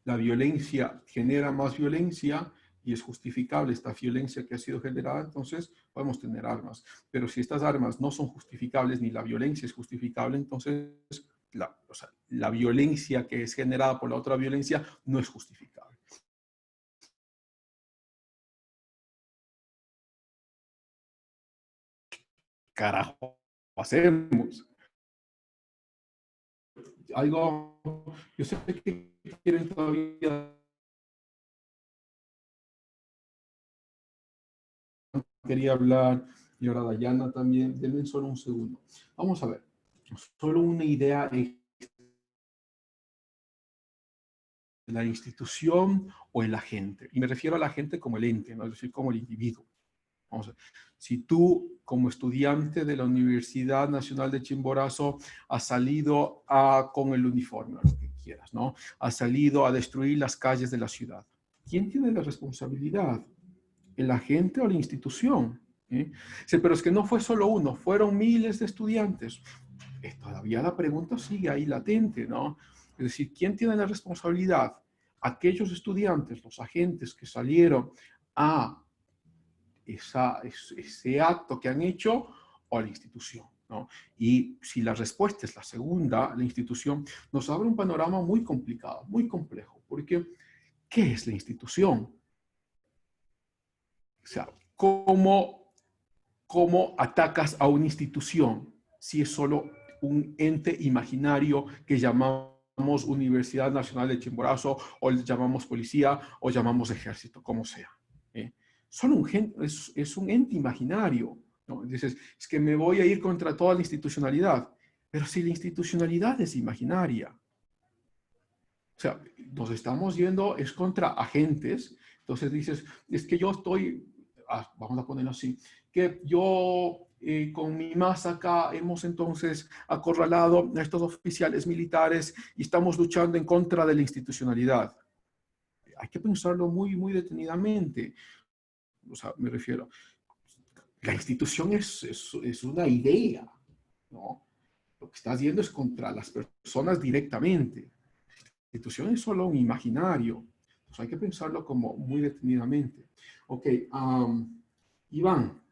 la violencia genera más violencia y es justificable esta violencia que ha sido generada, entonces podemos tener armas. Pero si estas armas no son justificables ni la violencia es justificable, entonces la violencia que es generada por la otra violencia no es justificable. Carajo, hacemos. Algo, yo sé que quieren todavía, quería hablar, y ahora Dayana también, denme solo un segundo. Vamos a ver, solo una idea la institución o el agente. Y me refiero al agente como el ente, ¿no? Es decir, como el individuo. Vamos a ver. Si tú, como estudiante de la Universidad Nacional de Chimborazo, has salido con el uniforme, lo que quieras, ¿no? Has salido a destruir las calles de la ciudad. ¿Quién tiene la responsabilidad? ¿El agente o la institución? Sí, pero es que no fue solo uno, fueron miles de estudiantes. Todavía la pregunta sigue ahí latente, ¿no? Es decir, ¿quién tiene la responsabilidad? Aquellos estudiantes, los agentes que salieron a ese acto que han hecho, o la institución, ¿no? Y si la respuesta es la segunda, la institución, nos abre un panorama muy complicado, muy complejo, porque ¿qué es la institución? O sea, ¿cómo atacas a una institución si es solo un ente imaginario que llamamos Universidad Nacional de Chimborazo, o le llamamos policía, o llamamos ejército, como sea? Solo es un ente imaginario, ¿no? Dices, es que me voy a ir contra toda la institucionalidad, pero si la institucionalidad es imaginaria, o sea, nos estamos yendo, es contra agentes. Entonces dices, es que yo estoy, vamos a ponerlo así, que yo con mi masa acá hemos entonces acorralado a estos oficiales militares y estamos luchando en contra de la institucionalidad. Hay que pensarlo muy, muy detenidamente. O sea, me refiero, la institución es una idea, ¿no? Lo que estás yendo es contra las personas directamente. La institución es solo un imaginario. Entonces hay que pensarlo como muy detenidamente. Ok, Iván.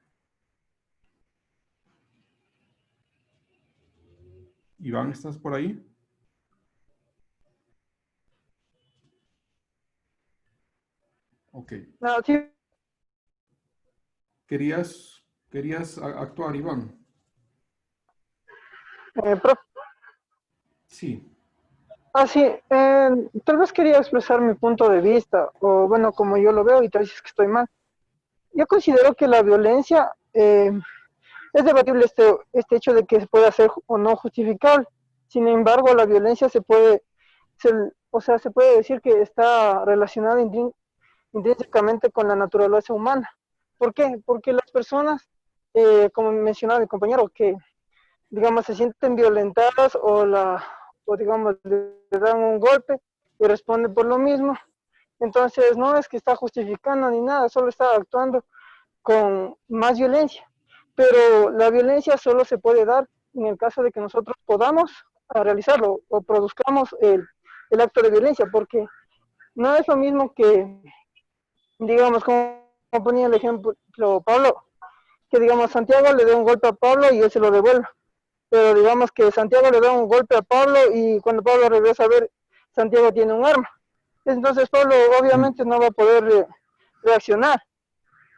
Iván, ¿estás por ahí? Ok. No, sí, ¿Querías actuar, Iván? profe. Sí. Sí, tal vez quería expresar mi punto de vista, o bueno, como yo lo veo y tal vez es que estoy mal. Yo considero que la violencia, es debatible este hecho de que se puede hacer o no justificable. Sin embargo, la violencia se puede decir que está relacionada intrínsecamente con la naturaleza humana. ¿Por qué? Porque las personas, como mencionaba mi compañero, que digamos se sienten violentadas o digamos le dan un golpe y responde por lo mismo. Entonces no es que está justificando ni nada, solo está actuando con más violencia. Pero la violencia solo se puede dar en el caso de que nosotros podamos realizarlo o produzcamos el acto de violencia, porque no es lo mismo que, digamos, como ponía el ejemplo Pablo, que digamos Santiago le dé un golpe a Pablo y él se lo devuelve. Pero digamos que Santiago le da un golpe a Pablo y cuando Pablo regresa a ver, Santiago tiene un arma. Entonces Pablo obviamente no va a poder reaccionar.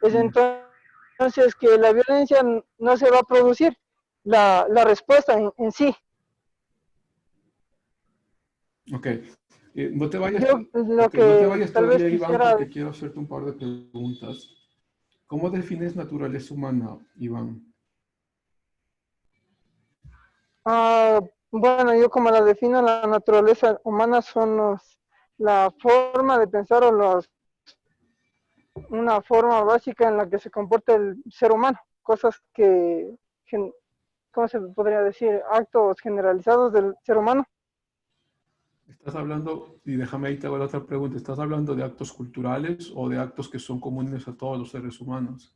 Es entonces que la violencia no se va a producir, la respuesta en sí. Ok. No te vayas, Yo lo okay, no te que vayas tal vez todavía, Iván, quisiera, porque quiero hacerte un par de preguntas. ¿Cómo defines naturaleza humana, Iván? bueno, yo como la defino, la naturaleza humana son la forma de pensar o una forma básica en la que se comporta el ser humano, cosas que, ¿cómo se podría decir? Actos generalizados del ser humano. Estás hablando, y déjame ahí te hago la otra pregunta, ¿estás hablando de actos culturales o de actos que son comunes a todos los seres humanos?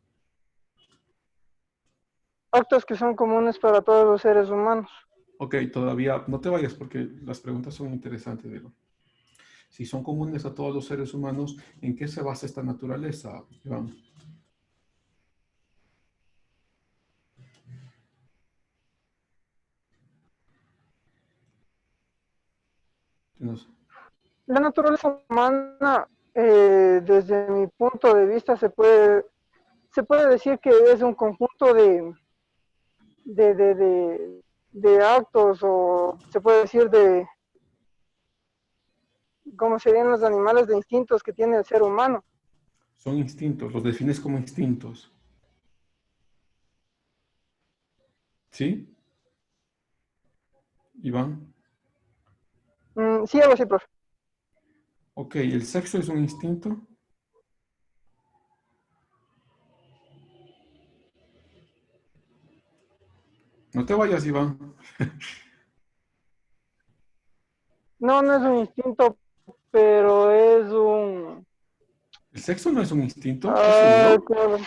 Actos que son comunes para todos los seres humanos. Ok, todavía no te vayas porque las preguntas son interesantes, digo. Si son comunes a todos los seres humanos, ¿en qué se basa esta naturaleza, Iván? No sé. La naturaleza humana, desde mi punto de vista, se puede decir que es un conjunto de, de, de, de actos, o se puede decir cómo serían los animales, de instintos que tiene el ser humano. Son instintos, los defines como instintos. ¿Sí, Iván? Sí, algo así, profe. Ok, ¿el sexo es un instinto? No te vayas, Iván. No, no es un instinto, pero es un... ¿El sexo no es un instinto? ¿Estás seguro? claro.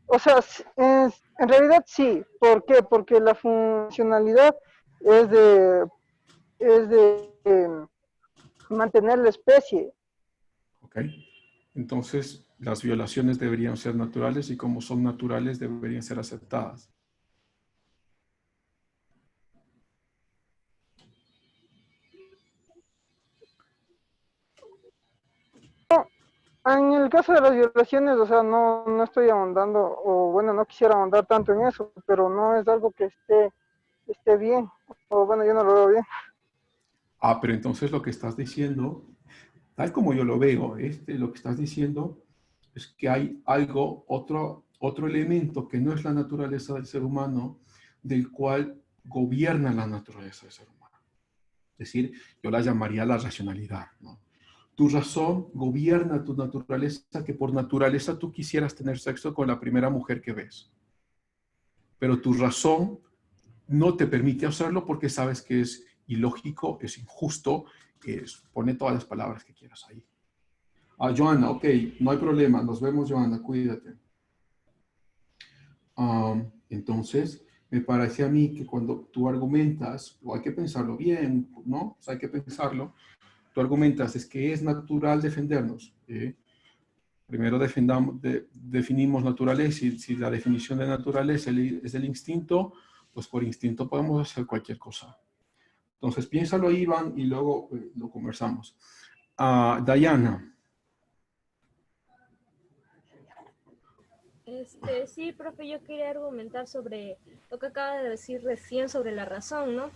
O sea, en realidad sí. ¿Por qué? Porque la funcionalidad es de mantener la especie. Ok. Entonces, las violaciones deberían ser naturales y como son naturales deberían ser aceptadas. En el caso de las violaciones, o sea, no estoy ahondando, o bueno, no quisiera ahondar tanto en eso, pero no es algo que esté bien, o bueno, yo no lo veo bien. Ah, pero entonces lo que estás diciendo, tal como yo lo veo, lo que estás diciendo es que hay algo, otro elemento que no es la naturaleza del ser humano, del cual gobierna la naturaleza del ser humano. Es decir, yo la llamaría la racionalidad, ¿no? Tu razón gobierna tu naturaleza, que por naturaleza tú quisieras tener sexo con la primera mujer que ves. Pero tu razón no te permite hacerlo porque sabes que es ilógico, es injusto, pone todas las palabras que quieras ahí. Ah, Joana, ok, no hay problema, nos vemos, Joana, cuídate. Entonces, me parece a mí que cuando tú argumentas, o hay que pensarlo bien, ¿no? O sea, hay que pensarlo. Tú argumentas, es que es natural defendernos. Primero definimos naturaleza, y si la definición de naturaleza es el instinto, pues por instinto podemos hacer cualquier cosa. Entonces, piénsalo, Iván, y luego lo conversamos. Diana. Sí, profe, yo quería argumentar sobre lo que acaba de decir recién sobre la razón, ¿no?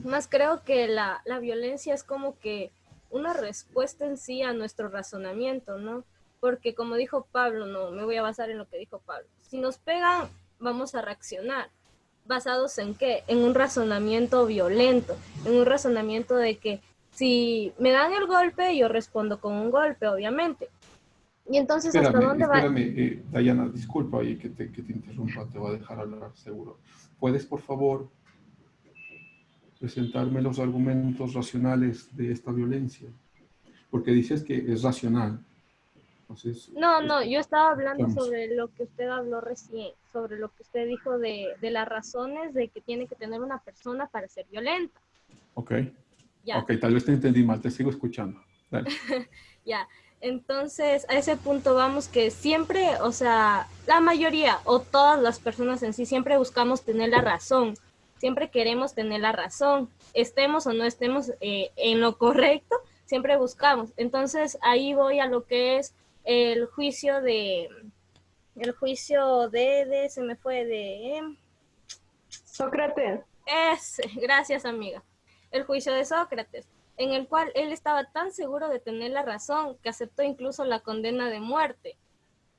Más creo que la violencia es como que una respuesta en sí a nuestro razonamiento, ¿no? Porque como dijo Pablo, no, me voy a basar en lo que dijo Pablo. Si nos pegan, vamos a reaccionar. ¿Basados en qué? En un razonamiento violento, en un razonamiento de que si me dan el golpe, yo respondo con un golpe, obviamente. Y entonces, ¿hasta dónde va? Espérame, Diana, disculpa oye, que te interrumpa, te voy a dejar hablar seguro. ¿Puedes, por favor, presentarme los argumentos racionales de esta violencia? Porque dices que es racional. Entonces, No, yo estaba hablando escuchamos. sobre lo que usted habló recién, sobre lo que usted dijo de las razones de que tiene que tener una persona para ser violenta. Ok. Ya. Ok, tal vez te entendí mal, te sigo escuchando. Dale. Ya. Entonces, a ese punto vamos que siempre, o sea, la mayoría o todas las personas en sí siempre buscamos tener la razón. Siempre queremos tener la razón. Estemos o no estemos en lo correcto, siempre buscamos. Entonces, ahí voy a lo que es el juicio se me fue de... Sócrates. Gracias, amiga. El juicio de Sócrates, en el cual él estaba tan seguro de tener la razón que aceptó incluso la condena de muerte.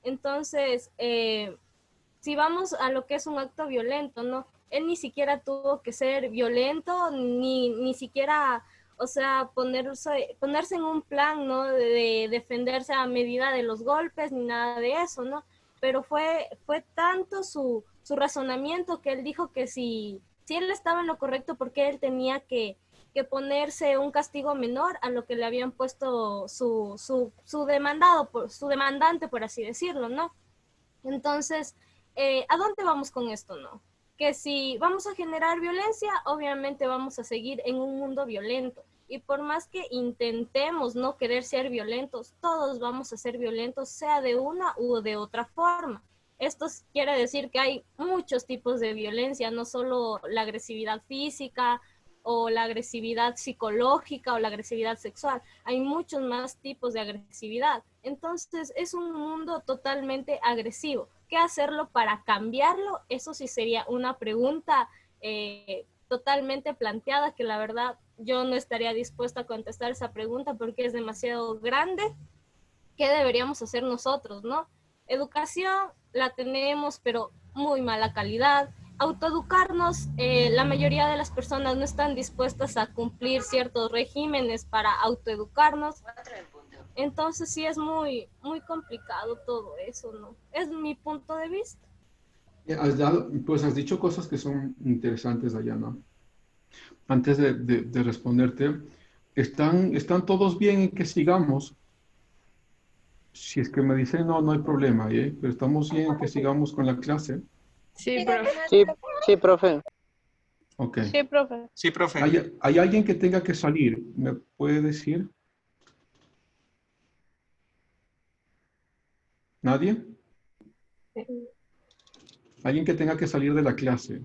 Entonces, si vamos a lo que es un acto violento, ¿no? Él ni siquiera tuvo que ser violento, ni siquiera, o sea, ponerse en un plan, ¿no? De defenderse a medida de los golpes, ni nada de eso, ¿no? Pero fue tanto su razonamiento que él dijo que si él estaba en lo correcto, porque él tenía que ponerse un castigo menor a lo que le habían puesto su demandante, por así decirlo, ¿no? Entonces, ¿a dónde vamos con esto, no? Que si vamos a generar violencia, obviamente vamos a seguir en un mundo violento. Y por más que intentemos no querer ser violentos, todos vamos a ser violentos, sea de una u de otra forma. Esto quiere decir que hay muchos tipos de violencia, no solo la agresividad física o la agresividad psicológica o la agresividad sexual. Hay muchos más tipos de agresividad. Entonces es un mundo totalmente agresivo. ¿Qué hacerlo para cambiarlo? Eso sí sería una pregunta totalmente planteada, que la verdad yo no estaría dispuesta a contestar esa pregunta porque es demasiado grande. ¿Qué deberíamos hacer nosotros, no? Educación la tenemos, pero muy mala calidad. autoeducarnos, la mayoría de las personas no están dispuestas a cumplir ciertos regímenes para autoeducarnos. Entonces sí es muy, muy complicado todo eso, ¿no? Es mi punto de vista. Pues has dicho cosas que son interesantes, Dayana. Antes de responderte, ¿están todos bien en que sigamos? Si es que me dicen no, no hay problema, ¿eh? Pero estamos bien en que sigamos con la clase. Sí, profe. Sí, sí, profe. Ok. Sí, profe. Sí, profe. ¿Hay alguien que tenga que salir? ¿Me puede decir? ¿Nadie? Alguien que tenga que salir de la clase.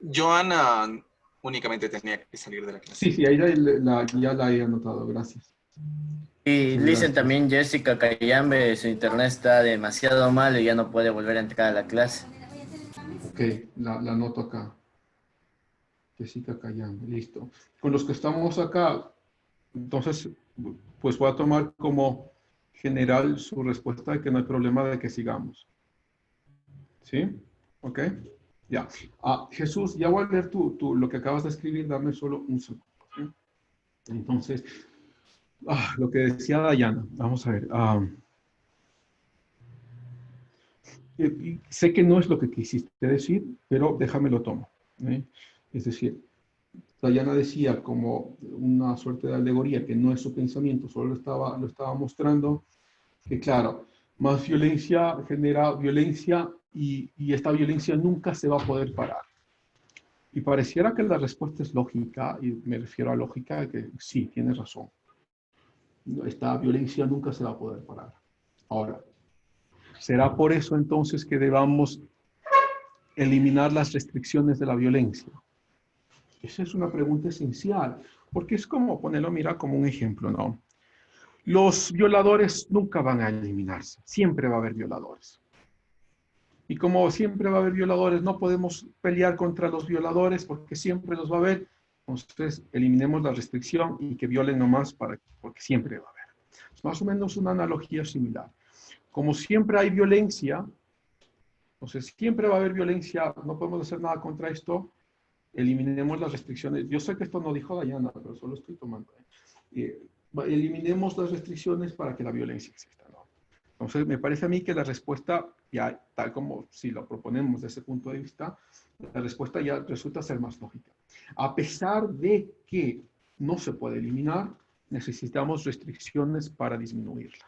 Joana únicamente tenía que salir de la clase. Sí, ahí ya la he anotado, gracias. Y Sí, dicen gracias. también Jessica Cayambe, su internet está demasiado mal y ya no puede volver a entrar a la clase. Ok, la anoto acá. Jessica Cayán, listo. Con los que estamos acá, entonces, pues voy a tomar como general su respuesta de que no hay problema de que sigamos. ¿Sí? ¿Ok? Ya. Jesús, ya voy a leer lo que acabas de escribir, dame solo un segundo. ¿Sí? Entonces, lo que decía Dayana, vamos a ver. Sé que no es lo que quisiste decir, pero déjame lo tomo. ¿Eh? Es decir, Dayana decía como una suerte de alegoría que no es su pensamiento, solo lo estaba mostrando, que claro, más violencia genera violencia y esta violencia nunca se va a poder parar. Y pareciera que la respuesta es lógica, y me refiero a lógica, que sí, tienes razón. Esta violencia nunca se va a poder parar. Ahora, ¿será por eso entonces que debamos eliminar las restricciones de la violencia? Esa es una pregunta esencial, porque es como ponerlo, mira, como un ejemplo, ¿no? Los violadores nunca van a eliminarse, siempre va a haber violadores. Y como siempre va a haber violadores, no podemos pelear contra los violadores porque siempre los va a haber. Entonces, eliminemos la restricción y que violen nomás porque siempre va a haber. Es más o menos una analogía similar. Como siempre hay violencia, entonces siempre va a haber violencia, no podemos hacer nada contra esto, eliminemos las restricciones. Yo sé que esto no dijo Dayana, pero solo estoy tomando. Eliminemos las restricciones para que la violencia exista, ¿no? Entonces, me parece a mí que la respuesta, ya tal como si lo proponemos desde ese punto de vista, la respuesta ya resulta ser más lógica. A pesar de que no se puede eliminar, necesitamos restricciones para disminuirla.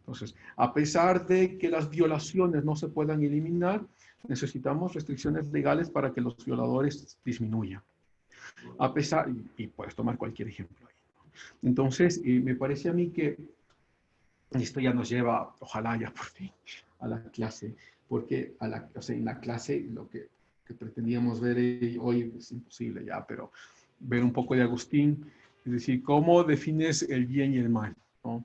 Entonces, a pesar de que las violaciones no se puedan eliminar, necesitamos restricciones legales para que los violadores disminuyan. A pesar, y puedes tomar cualquier ejemplo ahí. Entonces, me parece a mí que esto ya nos lleva, ojalá ya por fin, a la clase, porque o sea, en la clase lo que pretendíamos ver hoy es imposible ya, pero ver un poco de Agustín, es decir, cómo defines el bien y el mal, ¿no?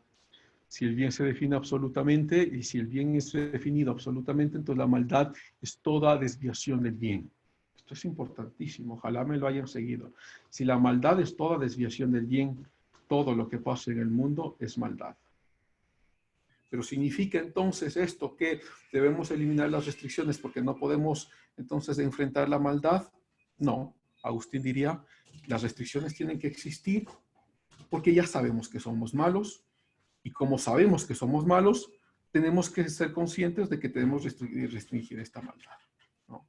Si el bien se define absolutamente y si el bien es definido absolutamente, entonces la maldad es toda desviación del bien. Esto es importantísimo, ojalá me lo hayan seguido. Si la maldad es toda desviación del bien, todo lo que pasa en el mundo es maldad. Pero ¿significa entonces esto que debemos eliminar las restricciones porque no podemos entonces enfrentar la maldad? No, Agustín diría, las restricciones tienen que existir porque ya sabemos que somos malos y como sabemos que somos malos, tenemos que ser conscientes de que debemos restringir esta maldad, ¿no?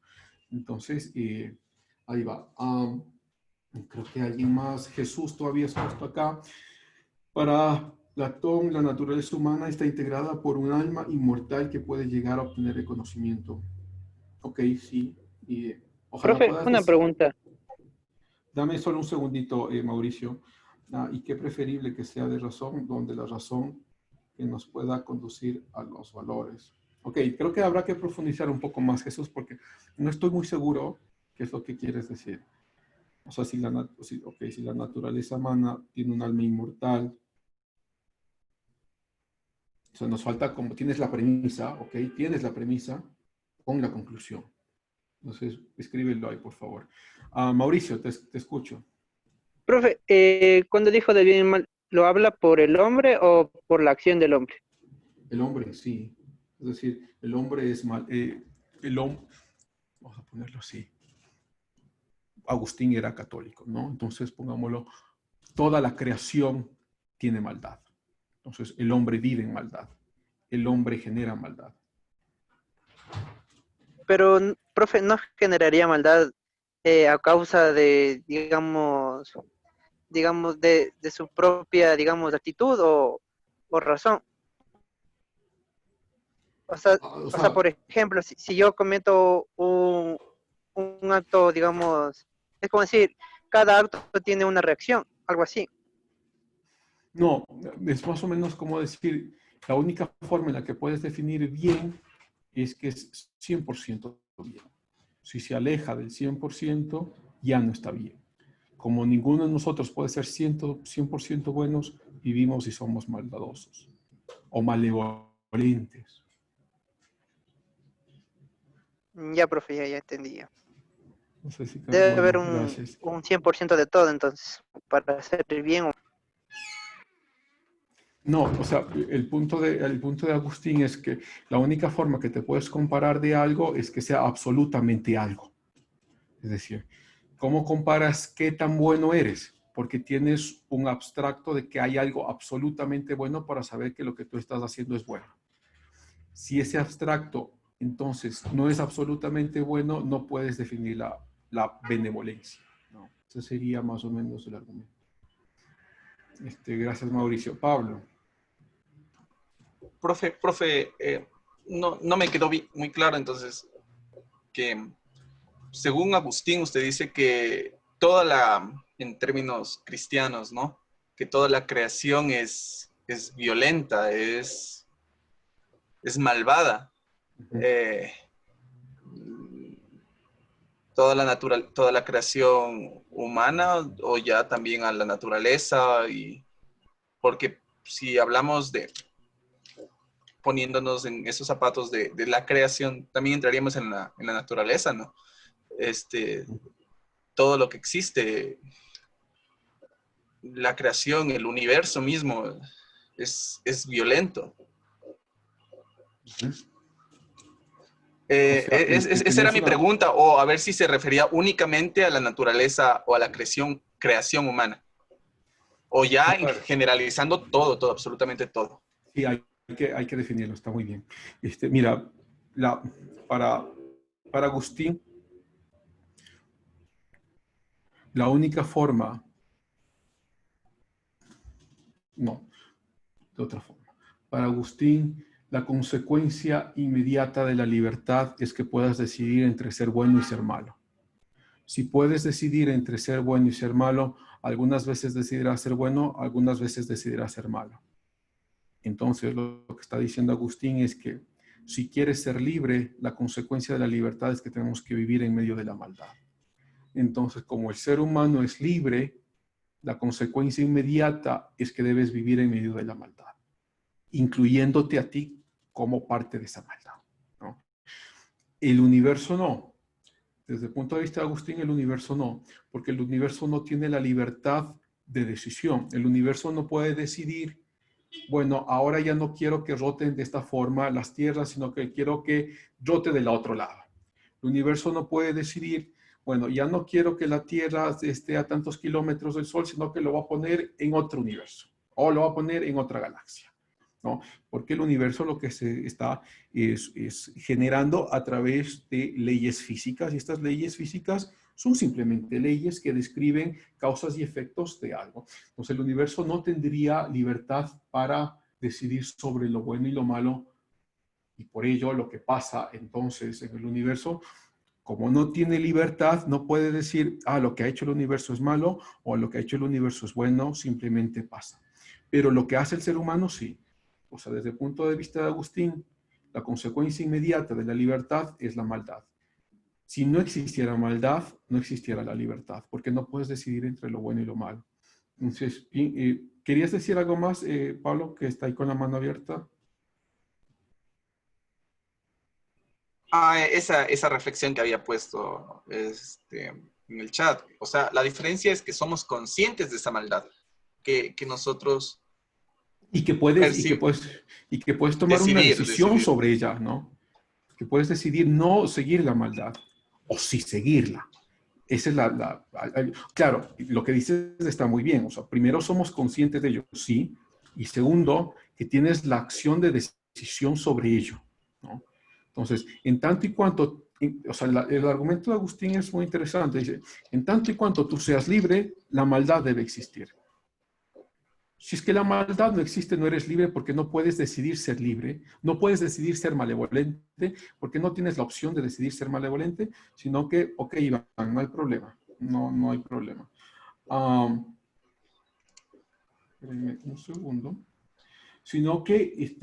Entonces, ahí va. Creo que alguien más, Jesús todavía está puesto acá. Para Platón, la naturaleza humana está integrada por un alma inmortal que puede llegar a obtener el conocimiento. Ok, sí. Y, ojalá Profe, puedas una pregunta. Dame solo un segundito, Mauricio. Y qué preferible que sea de razón, donde la razón que nos pueda conducir a los valores. Ok, creo que habrá que profundizar un poco más, Jesús, porque no estoy muy seguro qué es lo que quieres decir. O sea, si la naturaleza humana tiene un alma inmortal, o sea, nos falta como, tienes la premisa, ok, tienes la premisa con la conclusión. Entonces, escríbelo ahí, por favor. Mauricio, te escucho. Profe, cuando dijo de bien y mal, ¿lo habla por el hombre o por la acción del hombre? El hombre, sí. Es decir, el hombre es mal. vamos a ponerlo así. Agustín era católico, ¿no? Entonces, pongámoslo, toda la creación tiene maldad. Entonces, el hombre vive en maldad. El hombre genera maldad. Pero, profe, ¿no generaría maldad a causa de, digamos, de su propia, digamos, actitud o razón? O sea, por ejemplo, si yo cometo un acto, digamos, es como decir, cada acto tiene una reacción, algo así. No, es más o menos como decir, la única forma en la que puedes definir bien es que es 100% bien. Si se aleja del 100%, ya no está bien. Como ninguno de nosotros puede ser 100% buenos, vivimos y somos maldadosos o malevolentes. Ya, profe, ya entendí. No sé si, Debe bueno, haber gracias. un 100% de todo, entonces, para hacer bien. No, o sea, el punto de Agustín es que la única forma que te puedes comparar de algo es que sea absolutamente algo. Es decir, ¿cómo comparas qué tan bueno eres? Porque tienes un abstracto de que hay algo absolutamente bueno para saber que lo que tú estás haciendo es bueno. Si ese abstracto, entonces, no es absolutamente bueno, no puedes definir la benevolencia, ¿no? Ese sería más o menos el argumento. Gracias, Mauricio. Pablo. Profe, no me quedó muy claro entonces que según Agustín usted dice que en términos cristianos, ¿no? Que toda la creación es violenta, es malvada. Toda la creación humana o ya también a la naturaleza, porque si hablamos poniéndonos en esos zapatos de la creación, también entraríamos en la naturaleza, ¿no? Todo lo que existe, la creación, el universo mismo, es violento. Esa era mi pregunta, o a ver si se refería únicamente a la naturaleza o a la creación humana, o ya generalizando todo, absolutamente todo. Sí, hay que definirlo, está muy bien. Mira, para Agustín, la única forma, no, de otra forma. Para Agustín, la consecuencia inmediata de la libertad es que puedas decidir entre ser bueno y ser malo. Si puedes decidir entre ser bueno y ser malo, algunas veces decidirás ser bueno, algunas veces decidirás ser malo. Entonces, lo que está diciendo Agustín es que si quieres ser libre, la consecuencia de la libertad es que tenemos que vivir en medio de la maldad. Entonces, como el ser humano es libre, la consecuencia inmediata es que debes vivir en medio de la maldad, incluyéndote a ti como parte de esa maldad, ¿no? El universo no. Desde el punto de vista de Agustín, el universo no, porque el universo no tiene la libertad de decisión. El universo no puede decidir, bueno, ahora ya no quiero que roten de esta forma las tierras, sino que quiero que rote del otro lado. El universo no puede decidir, bueno, ya no quiero que la Tierra esté a tantos kilómetros del Sol, sino que lo va a poner en otro universo o lo va a poner en otra galaxia, ¿no? Porque el universo lo que se está es generando a través de leyes físicas, y estas leyes físicas son simplemente leyes que describen causas y efectos de algo. Entonces el universo no tendría libertad para decidir sobre lo bueno y lo malo, y por ello lo que pasa entonces en el universo, como no tiene libertad, no puede decir, lo que ha hecho el universo es malo o lo que ha hecho el universo es bueno, simplemente pasa. Pero lo que hace el ser humano, sí. O sea, desde el punto de vista de Agustín, la consecuencia inmediata de la libertad es la maldad. Si no existiera maldad, no existiera la libertad, porque no puedes decidir entre lo bueno y lo malo. Entonces, ¿querías decir algo más, Pablo, que está ahí con la mano abierta? Esa reflexión que había puesto en el chat. O sea, la diferencia es que somos conscientes de esa maldad, que nosotros... Y que puedes tomar una decisión sobre ella, ¿no? Que puedes decidir no seguir la maldad. o sí seguirla. Esa es claro, lo que dices está muy bien. O sea, primero somos conscientes de ello, sí. Y segundo, que tienes la acción de decisión sobre ello, ¿no? Entonces, en tanto y cuanto, o sea, el argumento de Agustín es muy interesante. Dice, en tanto y cuanto tú seas libre, la maldad debe existir. Si es que la maldad no existe, no eres libre porque no puedes decidir ser libre, no puedes decidir ser malevolente porque no tienes la opción de decidir ser malevolente, sino que, ok, Iván, no hay problema, no hay problema. Espérenme un segundo. Sino que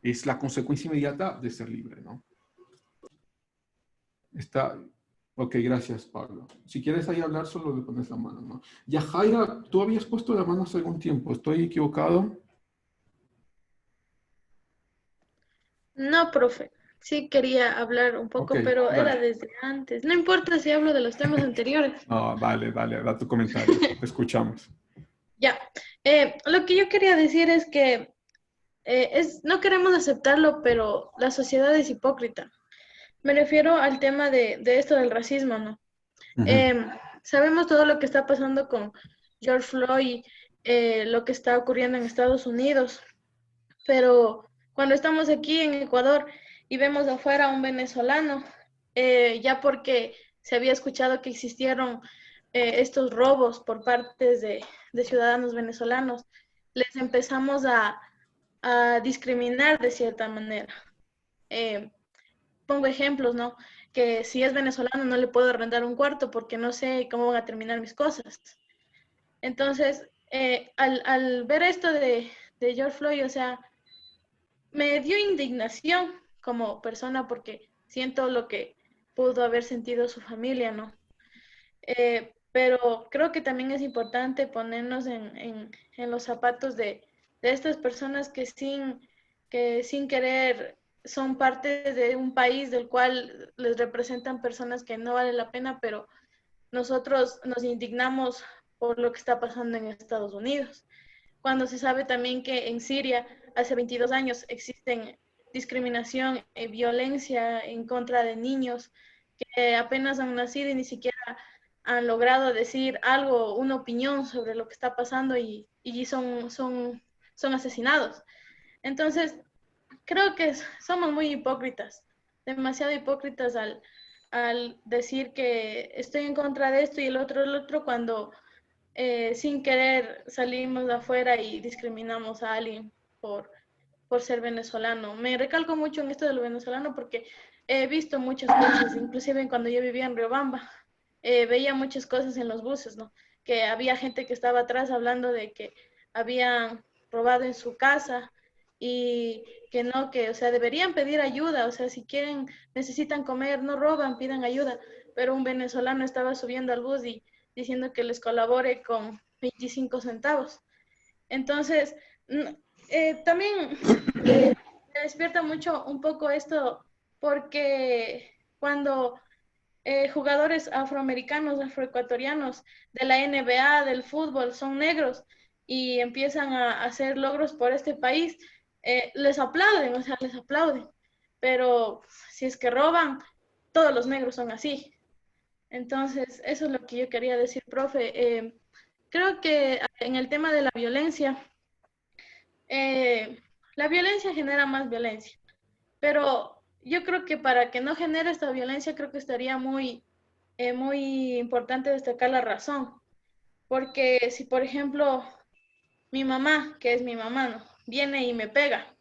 es la consecuencia inmediata de ser libre, ¿no? Ok, gracias, Pablo. Si quieres ahí hablar, solo le pones la mano, ¿no? Yajaira, tú habías puesto la mano hace algún tiempo. ¿Estoy equivocado? No, profe. Sí quería hablar un poco, Ok, pero era dale. desde antes. No importa si hablo de los temas anteriores. No, dale, da tu comentario. Te escuchamos. Ya. Lo que yo quería decir es que no queremos aceptarlo, pero la sociedad es hipócrita. Me refiero al tema de esto del racismo, ¿no? Sabemos todo lo que está pasando con George Floyd, lo que está ocurriendo en Estados Unidos, pero cuando estamos aquí en Ecuador y vemos afuera a un venezolano, ya porque se había escuchado que existieron estos robos por parte de ciudadanos venezolanos, les empezamos a discriminar de cierta manera. Pongo ejemplos, ¿no? Que si es venezolano no le puedo arrendar un cuarto porque no sé cómo van a terminar mis cosas. Entonces, al ver esto de George Floyd, o sea, me dio indignación como persona porque siento lo que pudo haber sentido su familia, ¿no? Pero creo que también es importante ponernos en los zapatos de estas personas que sin querer son parte de un país del cual les representan personas que no vale la pena, pero nosotros nos indignamos por lo que está pasando en Estados Unidos. Cuando se sabe también que en Siria hace 22 años existen discriminación y violencia en contra de niños que apenas han nacido y ni siquiera han logrado decir algo, una opinión sobre lo que está pasando y son asesinados. Entonces, creo que somos muy hipócritas, demasiado hipócritas al decir que estoy en contra de esto y el otro, cuando sin querer salimos de afuera y discriminamos a alguien por ser venezolano. Me recalco mucho en esto de lo venezolano porque he visto muchas cosas, inclusive cuando yo vivía en Riobamba, veía muchas cosas en los buses, ¿no? Que había gente que estaba atrás hablando de que habían robado en su casa y que no, que, o sea, deberían pedir ayuda, o sea, si quieren, necesitan comer, no roban, pidan ayuda, pero un venezolano estaba subiendo al bus y diciendo que les colabore con 25 centavos. Entonces, también me despierta mucho un poco esto porque cuando jugadores afroamericanos, afroecuatorianos de la NBA, del fútbol, son negros y empiezan a hacer logros por este país, les aplauden, o sea, les aplauden. Pero si es que roban, todos los negros son así. Entonces, eso es lo que yo quería decir, profe. Creo que en el tema de la violencia genera más violencia, pero yo creo que para que no genere esta violencia, creo que estaría muy importante destacar la razón, porque si, por ejemplo, mi mamá, que es mi mamá, ¿no? Viene y me pega,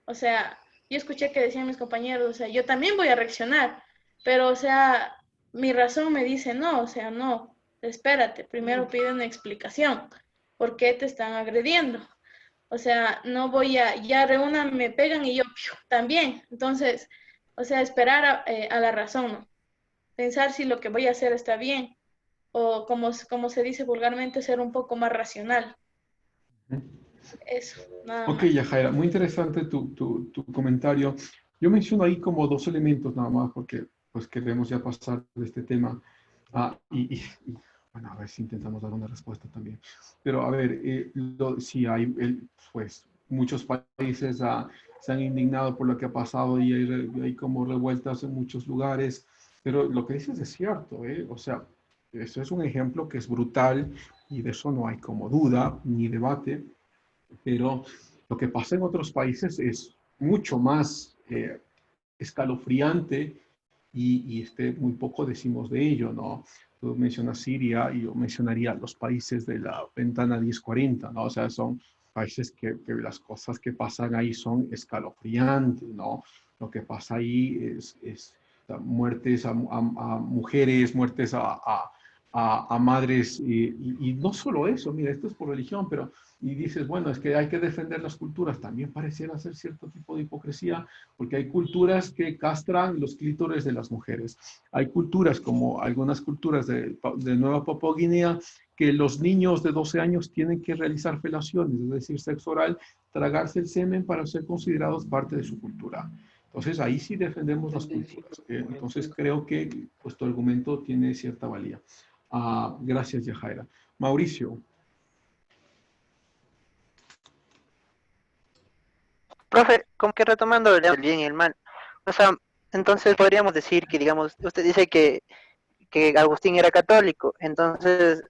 o sea, yo escuché que decían mis compañeros, o sea, yo también voy a reaccionar, pero, o sea, mi razón me dice no, o sea, no, espérate, primero pide una explicación, ¿por qué te están agrediendo? O sea, no voy ya reúnan, me pegan y yo también. Entonces, o sea, esperar a la razón, ¿no? Pensar si lo que voy a hacer está bien o como se dice vulgarmente, ser un poco más racional. Eso, nada Ok, más. Yajaira, muy interesante tu comentario. Yo menciono ahí como dos elementos nada más porque pues queremos ya pasar de este tema. Bueno, a ver si intentamos dar una respuesta también. Pero a ver, sí hay, pues muchos países se han indignado por lo que ha pasado y hay como revueltas en muchos lugares. Pero lo que dices es cierto, ¿eh? O sea, eso es un ejemplo que es brutal y de eso no hay como duda ni debate, pero lo que pasa en otros países es mucho más escalofriante muy poco decimos de ello, ¿no? Tú mencionas Siria y yo mencionaría los países de la ventana 1040, ¿no? O sea, son países que las cosas que pasan ahí son escalofriantes, ¿no? Lo que pasa ahí es muertes a mujeres, muertes a madres, y no solo eso, mira, esto es por religión, pero y dices, bueno, es que hay que defender las culturas, también pareciera ser cierto tipo de hipocresía, porque hay culturas que castran los clítores de las mujeres. Hay culturas, como algunas culturas de Nueva Papua Guinea, que los niños de 12 años tienen que realizar felaciones, es decir, sexo oral, tragarse el semen para ser considerados parte de su cultura. Entonces, ahí sí defendemos las culturas. Entonces, creo que pues, tu argumento tiene cierta valía. Gracias, Yajaira. Mauricio. Profe, como que retomando el bien y el mal, o sea, entonces podríamos decir que, digamos, usted dice que Agustín era católico, entonces,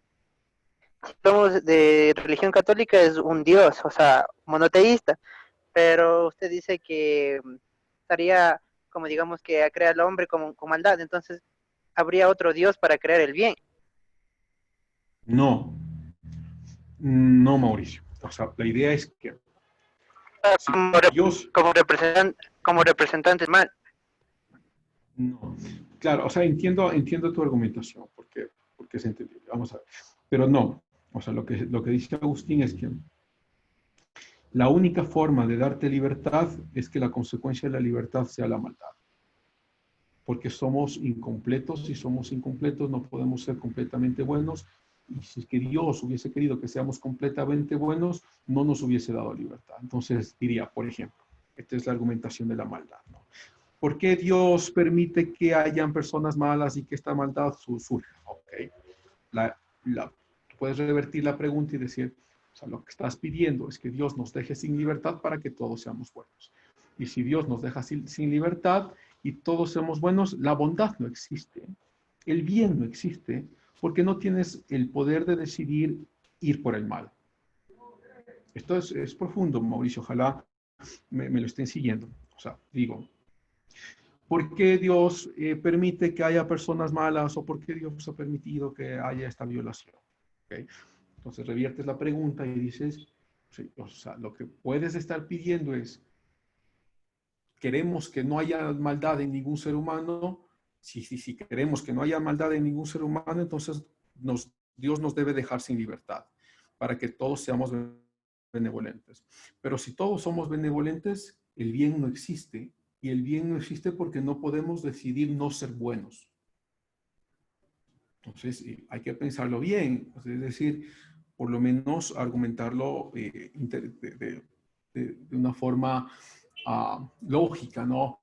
si somos de religión católica es un dios, o sea, monoteísta, pero usted dice que estaría, como digamos, que crea al hombre con maldad, entonces habría otro dios para crear el bien. No, no, Mauricio. O sea, la idea es que si Dios... Como representante mal. No, claro, o sea, entiendo tu argumentación, porque es entendible. Vamos a ver. Pero no, o sea, lo que dice Agustín es que la única forma de darte libertad es que la consecuencia de la libertad sea la maldad. Porque somos incompletos, y somos incompletos no podemos ser completamente buenos, y si es que Dios hubiese querido que seamos completamente buenos, no nos hubiese dado libertad. Entonces diría, por ejemplo, esta es la argumentación de la maldad, ¿no? ¿Por qué Dios permite que hayan personas malas y que esta maldad surja? Ok. Puedes revertir la pregunta y decir, o sea, lo que estás pidiendo es que Dios nos deje sin libertad para que todos seamos buenos. Y si Dios nos deja sin libertad y todos somos buenos, la bondad no existe. El bien no existe porque no tienes el poder de decidir ir por el mal. Esto es profundo, Mauricio. Ojalá me lo estén siguiendo. O sea, digo, ¿por qué Dios permite que haya personas malas o por qué Dios ha permitido que haya esta violación? ¿Okay? Entonces reviertes la pregunta y dices, sí, o sea, lo que puedes estar pidiendo es, queremos que no haya maldad en ningún ser humano. Si queremos que no haya maldad en ningún ser humano, entonces Dios nos debe dejar sin libertad para que todos seamos benevolentes. Pero si todos somos benevolentes, el bien no existe. Y el bien no existe porque no podemos decidir no ser buenos. Entonces, hay que pensarlo bien. Es decir, por lo menos argumentarlo de una forma lógica, ¿no?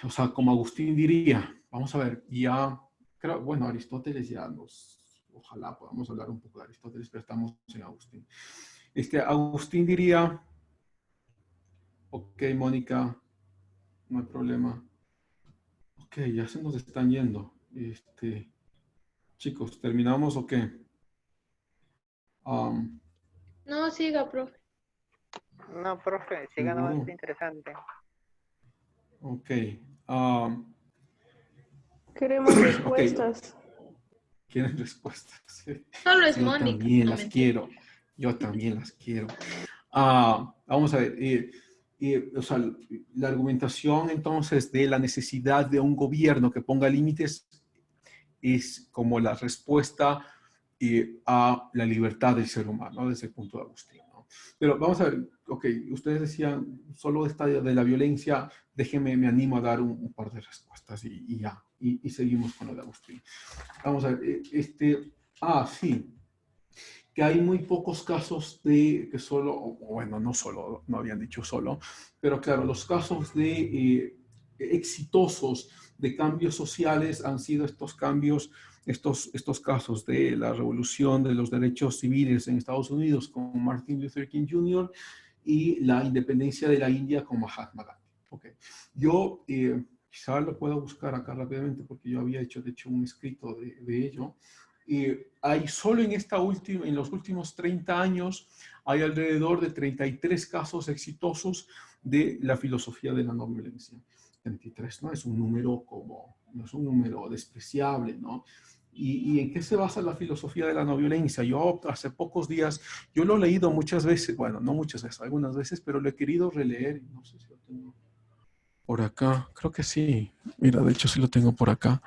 O sea, como Agustín diría, vamos a ver, ya, creo, bueno, Aristóteles ya ojalá podamos hablar un poco de Aristóteles, pero estamos en Agustín. Agustín diría, ok, Mónica, no hay problema. Ok, ya se nos están yendo. Chicos, ¿terminamos o qué? No, siga, profe. No, profe, siga, no, es interesante. Ok. Queremos respuestas. Okay. ¿Quieren respuestas? Sí. Solo es Yo Mónica. También las quiero. Yo también las quiero. Vamos a ver. O sea, la argumentación entonces de la necesidad de un gobierno que ponga límites es como la respuesta a la libertad del ser humano, desde el punto de Agustín, ¿no? Pero vamos a ver, ok, ustedes decían, solo esta de la violencia, déjenme, me animo a dar un par de respuestas y ya, y seguimos con lo de Agustín. Vamos a ver, sí, que hay muy pocos casos de que solo, bueno, no solo, no habían dicho solo, pero claro, los casos de exitosos de cambios sociales han sido estos cambios, estos casos de la revolución de los derechos civiles en Estados Unidos con Martin Luther King Jr. y la independencia de la India con Mahatma Gandhi. Okay. Yo quizá lo puedo buscar acá rápidamente porque yo había hecho, de hecho, un escrito de ello. Hay solo en los últimos 30 años, hay alrededor de 33 casos exitosos de la filosofía de la no violencia. 33 no es un número no es un número despreciable, ¿no? ¿Y en qué se basa la filosofía de la no violencia? Yo hace pocos días, yo lo he leído muchas veces, bueno, no muchas veces, algunas veces, pero lo he querido releer, no sé si lo tengo por acá, creo que sí. Mira, de hecho sí lo tengo por acá.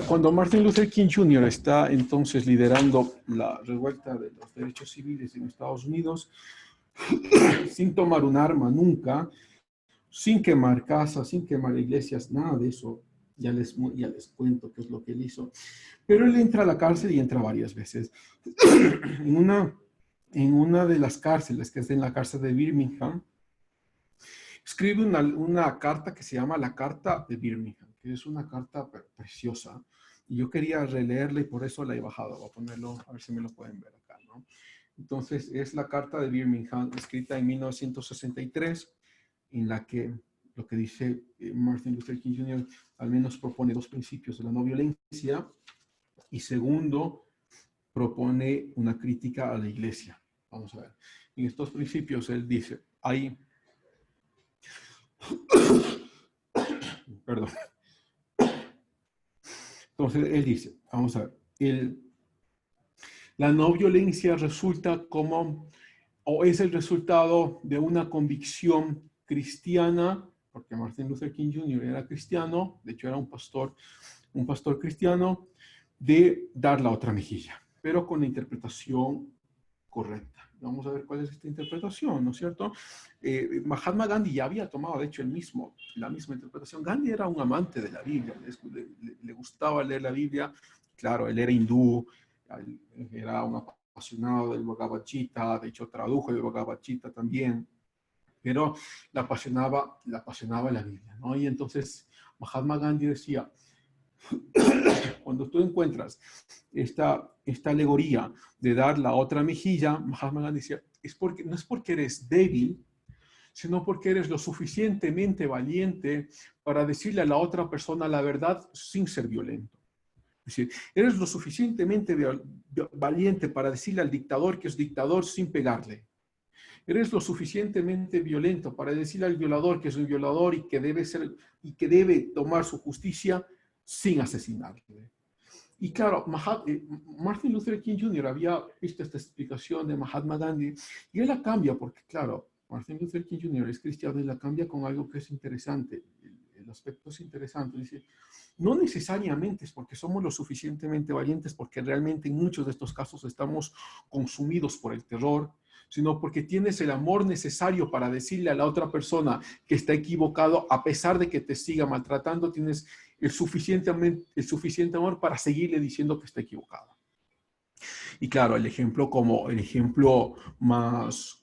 Cuando Martin Luther King Jr. está entonces liderando la revuelta de los derechos civiles en Estados Unidos, sin tomar un arma nunca, sin quemar casas, sin quemar iglesias, nada de eso, ya les cuento qué es lo que él hizo. Pero él entra a la cárcel y entra varias veces. en una de las cárceles, que es en la cárcel de Birmingham, escribe una carta que se llama la Carta de Birmingham, que es una carta preciosa. Y yo quería releerla y por eso la he bajado. Voy a ponerlo, a ver si me lo pueden ver acá, ¿no? Entonces, es la Carta de Birmingham, escrita en 1963, en la que lo que dice Martin Luther King Jr. al menos propone 2 principios de la no violencia y segundo, propone una crítica a la iglesia. Vamos a ver. En estos principios él dice, perdón. Entonces él dice, vamos a ver, la no violencia resulta o es el resultado de una convicción cristiana, porque Martin Luther King Jr. era cristiano, de hecho era un pastor cristiano, de dar la otra mejilla, pero con la interpretación correcta. Vamos a ver cuál es esta interpretación, ¿no es cierto? Mahatma Gandhi ya había tomado, de hecho, la misma interpretación. Gandhi era un amante de la Biblia, le gustaba leer la Biblia. Claro, él era hindú, era un apasionado del Bhagavad Gita, de hecho tradujo el Bhagavad Gita también, pero le apasionaba la Biblia, ¿no? Y entonces Mahatma Gandhi decía, cuando tú encuentras esta alegoría de dar la otra mejilla, Mahatma Gandhi decía, no es porque eres débil, sino porque eres lo suficientemente valiente para decirle a la otra persona la verdad sin ser violento. Es decir, eres lo suficientemente valiente para decirle al dictador que es dictador sin pegarle. Eres lo suficientemente violento para decirle al violador que es un violador y que debe tomar su justicia sin asesinarle. Y claro, Martin Luther King Jr. había visto esta explicación de Mahatma Gandhi y él la cambia porque, claro, Martin Luther King Jr. es cristiano y la cambia con algo que es interesante. El aspecto es interesante. Dice, no necesariamente es porque somos lo suficientemente valientes, porque realmente en muchos de estos casos estamos consumidos por el terror, sino porque tienes el amor necesario para decirle a la otra persona que está equivocado, a pesar de que te siga maltratando, tienes el suficiente amor para seguirle diciendo que está equivocado. Y claro, el ejemplo más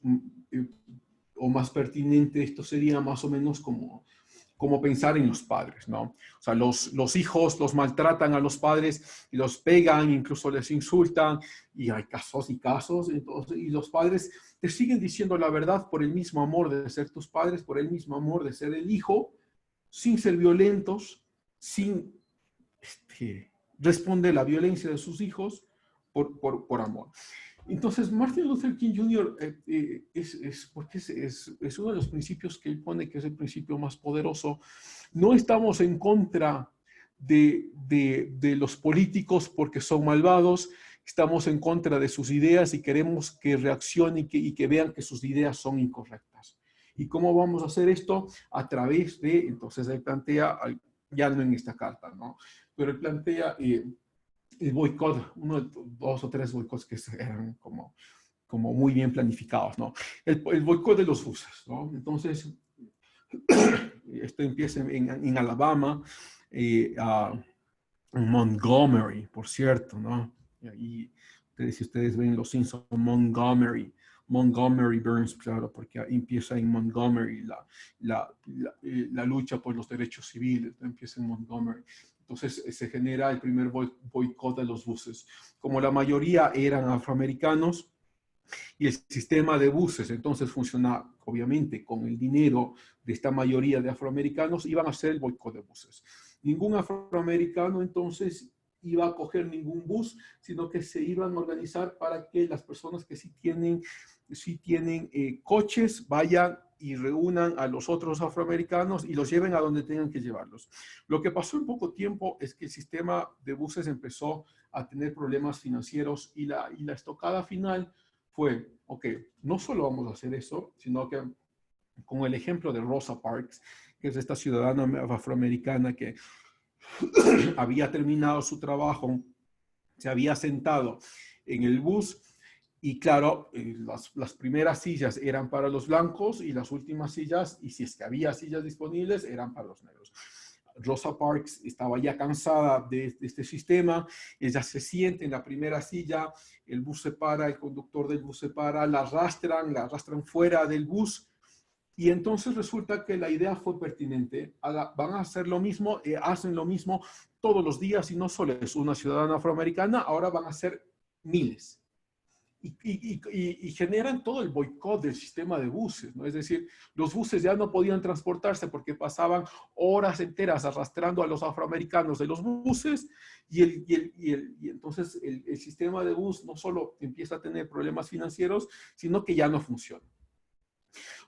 pertinente, esto sería más o menos como pensar en los padres, ¿no? O sea, los hijos los maltratan a los padres y los pegan, incluso les insultan, y hay casos y casos, entonces, y los padres te siguen diciendo la verdad por el mismo amor de ser tus padres, por el mismo amor de ser el hijo, sin ser violentos, sin responder la violencia de sus hijos por amor. Entonces, Martin Luther King Jr. Es uno de los principios que él pone, que es el principio más poderoso. No estamos en contra de los políticos porque son malvados, estamos en contra de sus ideas y queremos que reaccionen y que vean que sus ideas son incorrectas. ¿Y cómo vamos a hacer esto? A través de, entonces él plantea, ya no en esta carta, ¿no? Pero él plantea el boicot, 2 o 3 boicots que eran como muy bien planificados, ¿no? El boicot de los buses, ¿no? Entonces, esto empieza en Alabama, en Montgomery, por cierto, ¿no? Y si ustedes ven Los Simpsons, Montgomery Burns, claro, porque empieza en Montgomery la lucha por los derechos civiles, ¿no? Empieza en Montgomery. Entonces se genera el primer boicot de los buses. Como la mayoría eran afroamericanos, Y el sistema de buses entonces funciona, obviamente, con el dinero de esta mayoría de afroamericanos, iban a hacer el boicot de buses. Ningún afroamericano entonces iba a coger ningún bus, sino que se iban a organizar para que las personas que sí tienen coches vayan y reúnan a los otros afroamericanos y los lleven a donde tengan que llevarlos. Lo que pasó en poco tiempo es que el sistema de buses empezó a tener problemas financieros y la estocada final fue, ok, no solo vamos a hacer eso, sino que con el ejemplo de Rosa Parks, que es esta ciudadana afroamericana que había terminado su trabajo, se había sentado en el bus y claro, las primeras sillas eran para los blancos y las últimas sillas, y si es que había sillas disponibles, eran para los negros. Rosa Parks estaba ya cansada de este sistema, ella se siente en la primera silla, el bus se para, el conductor del bus se para, la arrastran fuera del bus, y entonces resulta que la idea fue pertinente. Van a hacer lo mismo, hacen lo mismo todos los días, y no solo es una ciudadana afroamericana, ahora van a ser miles. Y generan todo el boicot del sistema de buses, ¿no? Es decir, los buses ya no podían transportarse porque pasaban horas enteras arrastrando a los afroamericanos de los buses y entonces el sistema de bus no solo empieza a tener problemas financieros, sino que ya no funciona.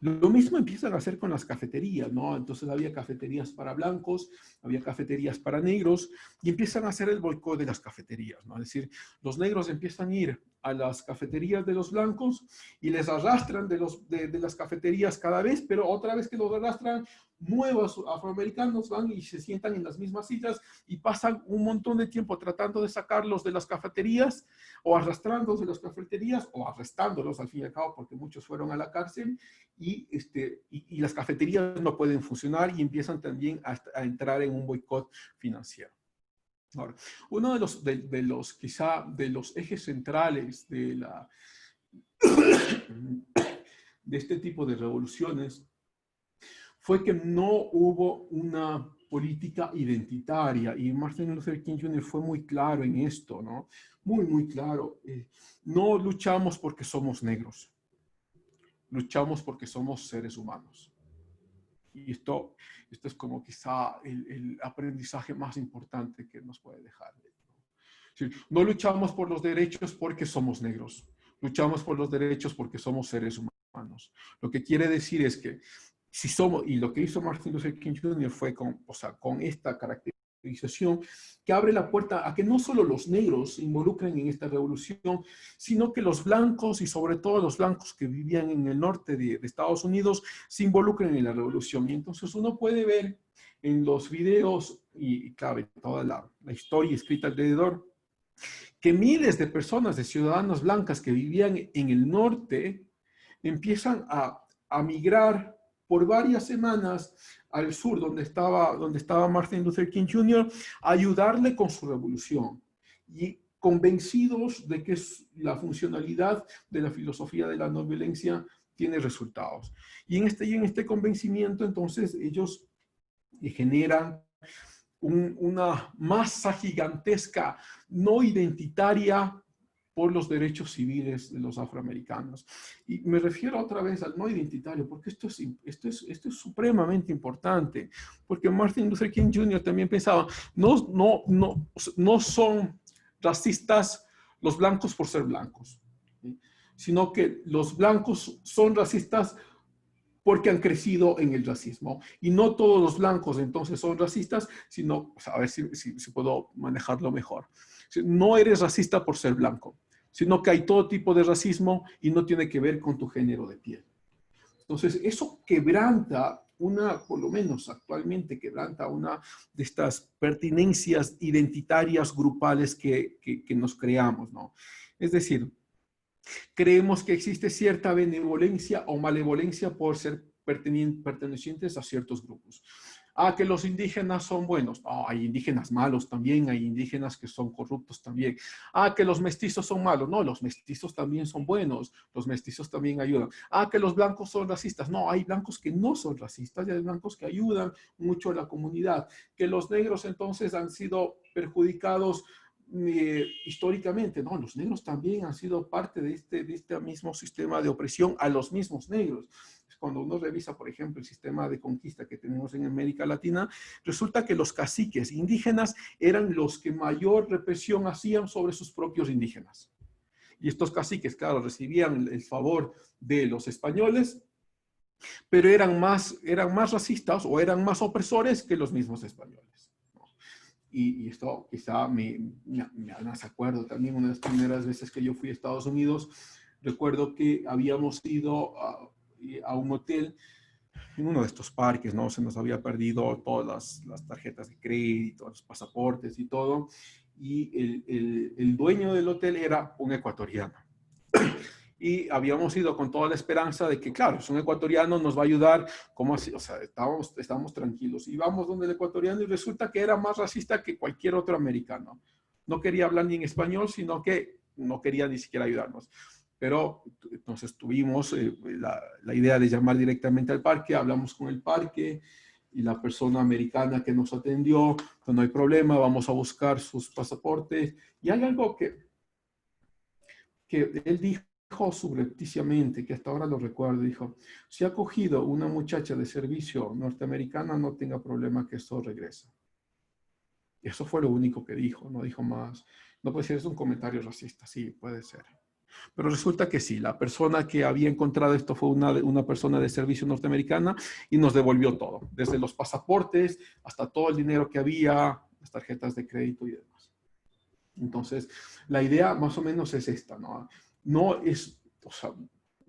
Lo mismo empiezan a hacer con las cafeterías, ¿no? Entonces había cafeterías para blancos, había cafeterías para negros, y empiezan a hacer el boicot de las cafeterías, ¿no? Es decir, los negros empiezan a ir a las cafeterías de los blancos y les arrastran de las cafeterías cada vez, pero otra vez que los arrastran, nuevos afroamericanos van y se sientan en las mismas sillas y pasan un montón de tiempo tratando de sacarlos de las cafeterías o arrastrándolos de las cafeterías o arrestándolos al fin y al cabo porque muchos fueron a la cárcel y las cafeterías no pueden funcionar y empiezan también a entrar en un boicot financiero. Ahora, uno de los ejes centrales de este tipo de revoluciones fue que no hubo una política identitaria, y Martin Luther King Jr. fue muy claro en esto, ¿no? Muy, muy claro. No luchamos porque somos negros, luchamos porque somos seres humanos. Y esto es como quizá el aprendizaje más importante que nos puede dejar. No luchamos por los derechos porque somos negros, luchamos por los derechos porque somos seres humanos. Lo que quiere decir es que si somos, y lo que hizo Martin Luther King Jr. fue con esta caracterización, que abre la puerta a que no solo los negros se involucren en esta revolución, sino que los blancos, y sobre todo los blancos que vivían en el norte de Estados Unidos, se involucren en la revolución. Y entonces uno puede ver en los videos, y claro, toda la historia escrita alrededor, que miles de personas, de ciudadanas blancas que vivían en el norte, empiezan a migrar por varias semanas al sur, donde estaba Martin Luther King Jr., a ayudarle con su revolución. Y convencidos de que la funcionalidad de la filosofía de la no violencia tiene resultados. Y en este convencimiento, entonces, ellos generan una masa gigantesca, no identitaria, por los derechos civiles de los afroamericanos. Y me refiero otra vez al no identitario, porque esto es supremamente importante, porque Martin Luther King Jr. también pensaba, no son racistas los blancos por ser blancos, ¿sí? Sino que los blancos son racistas porque han crecido en el racismo. Y no todos los blancos entonces son racistas, sino, a ver si puedo manejarlo mejor. No eres racista por ser blanco, sino que hay todo tipo de racismo y no tiene que ver con tu género de piel. Entonces, eso quebranta por lo menos actualmente quebranta una de estas pertinencias identitarias grupales que nos creamos, ¿no? Es decir, creemos que existe cierta benevolencia o malevolencia por ser pertenecientes a ciertos grupos. Que los indígenas son buenos. Hay indígenas malos también, hay indígenas que son corruptos también. Que los mestizos son malos. No, los mestizos también son buenos. Los mestizos también ayudan. Que los blancos son racistas. No, hay blancos que no son racistas y hay blancos que ayudan mucho a la comunidad. Que los negros entonces han sido perjudicados históricamente, no, los negros también han sido parte de este mismo sistema de opresión a los mismos negros. Cuando uno revisa, por ejemplo, el sistema de conquista que tenemos en América Latina, resulta que los caciques indígenas eran los que mayor represión hacían sobre sus propios indígenas. Y estos caciques, claro, recibían el favor de los españoles, pero eran más racistas o eran más opresores que los mismos españoles. Y esto quizá me hace acuerdo también, una de las primeras veces que yo fui a Estados Unidos, recuerdo que habíamos ido a un hotel en uno de estos parques, ¿no? Se nos había perdido todas las tarjetas de crédito, los pasaportes y todo, y el dueño del hotel era un ecuatoriano. Y habíamos ido con toda la esperanza de que, claro, es un ecuatoriano, nos va a ayudar, ¿cómo así? O sea, estábamos tranquilos. Y vamos donde el ecuatoriano y resulta que era más racista que cualquier otro americano. No quería hablar ni en español, sino que no quería ni siquiera ayudarnos. Pero entonces tuvimos la idea de llamar directamente al parque, hablamos con el parque y la persona americana que nos atendió, pues no hay problema, vamos a buscar sus pasaportes. Y hay algo que él dijo subrepticiamente, que hasta ahora lo recuerdo, dijo, si ha cogido una muchacha de servicio norteamericana, no tenga problema que esto regrese. Eso fue lo único que dijo, no dijo más. No puede ser, es un comentario racista, sí, puede ser. Pero resulta que sí, la persona que había encontrado esto fue una persona de servicio norteamericana y nos devolvió todo, desde los pasaportes hasta todo el dinero que había, las tarjetas de crédito y demás. Entonces, la idea más o menos es esta, ¿no? No es, o sea,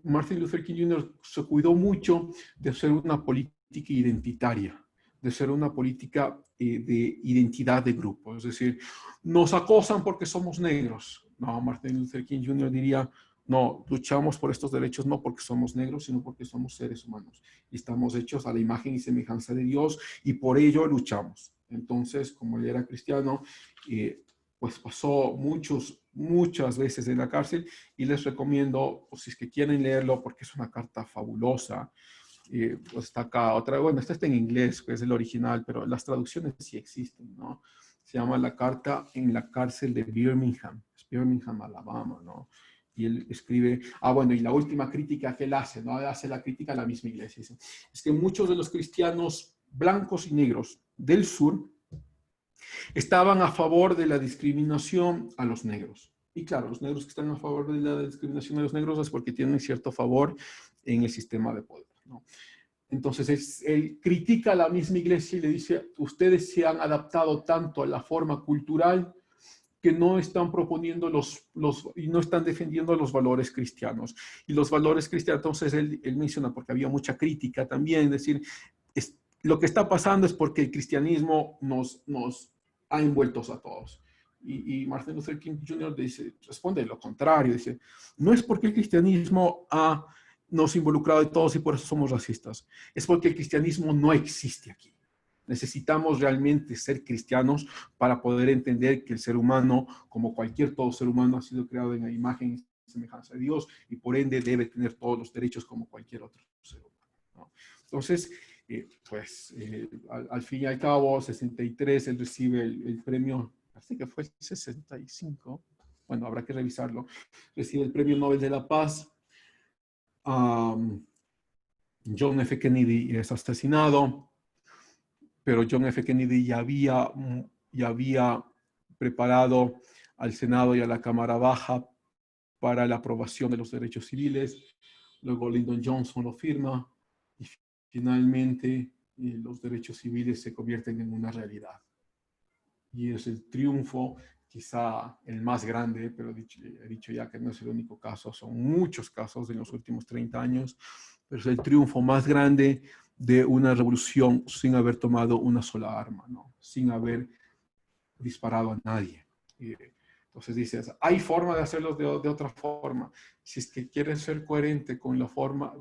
Martin Luther King Jr. se cuidó mucho de ser una política identitaria, de ser una política de identidad de grupo. Es decir, nos acosan porque somos negros. No, Martin Luther King Jr. diría, no, luchamos por estos derechos no porque somos negros, sino porque somos seres humanos. Y estamos hechos a la imagen y semejanza de Dios y por ello luchamos. Entonces, como él era cristiano, pues pasó muchas veces en la cárcel y les recomiendo, pues, si es que quieren leerlo, porque es una carta fabulosa. Pues está acá otra, bueno, esta está en inglés, que es el original, pero las traducciones sí existen, ¿no? Se llama La carta en la cárcel de Birmingham, es Birmingham, Alabama, ¿no? Y él escribe, bueno, y la última crítica que él hace, ¿no? Hace la crítica a la misma iglesia, dice, es que muchos de los cristianos blancos y negros del sur estaban a favor de la discriminación a los negros. Y claro, los negros que están a favor de la discriminación a los negros es porque tienen cierto favor en el sistema de poder, ¿no? Entonces, él critica a la misma iglesia y le dice, ustedes se han adaptado tanto a la forma cultural que no están proponiendo y no están defendiendo los valores cristianos. Y los valores cristianos, entonces él menciona, porque había mucha crítica también, es decir, lo que está pasando es porque el cristianismo nos ha envuelto a todos. Y Martin Luther King Jr. responde lo contrario, dice, no es porque el cristianismo nos ha involucrado de todos y por eso somos racistas, es porque el cristianismo no existe aquí. Necesitamos realmente ser cristianos para poder entender que el ser humano, como todo ser humano, ha sido creado en la imagen y semejanza de Dios y por ende debe tener todos los derechos como cualquier otro ser humano, ¿no? Entonces, al fin y al cabo, 63, él recibe el premio, parece que fue el 65, bueno, habrá que revisarlo, recibe el premio Nobel de la Paz. John F. Kennedy es asesinado, pero John F. Kennedy ya había preparado al Senado y a la Cámara Baja para la aprobación de los derechos civiles. Luego Lyndon Johnson lo firma y finalmente los derechos civiles se convierten en una realidad. Y es el triunfo, quizá el más grande, pero he dicho ya que no es el único caso, son muchos casos en los últimos 30 años, pero es el triunfo más grande de una revolución sin haber tomado una sola arma, ¿no? Sin haber disparado a nadie. Entonces dices, hay forma de hacerlo de otra forma. Si es que quieres ser coherente con la forma,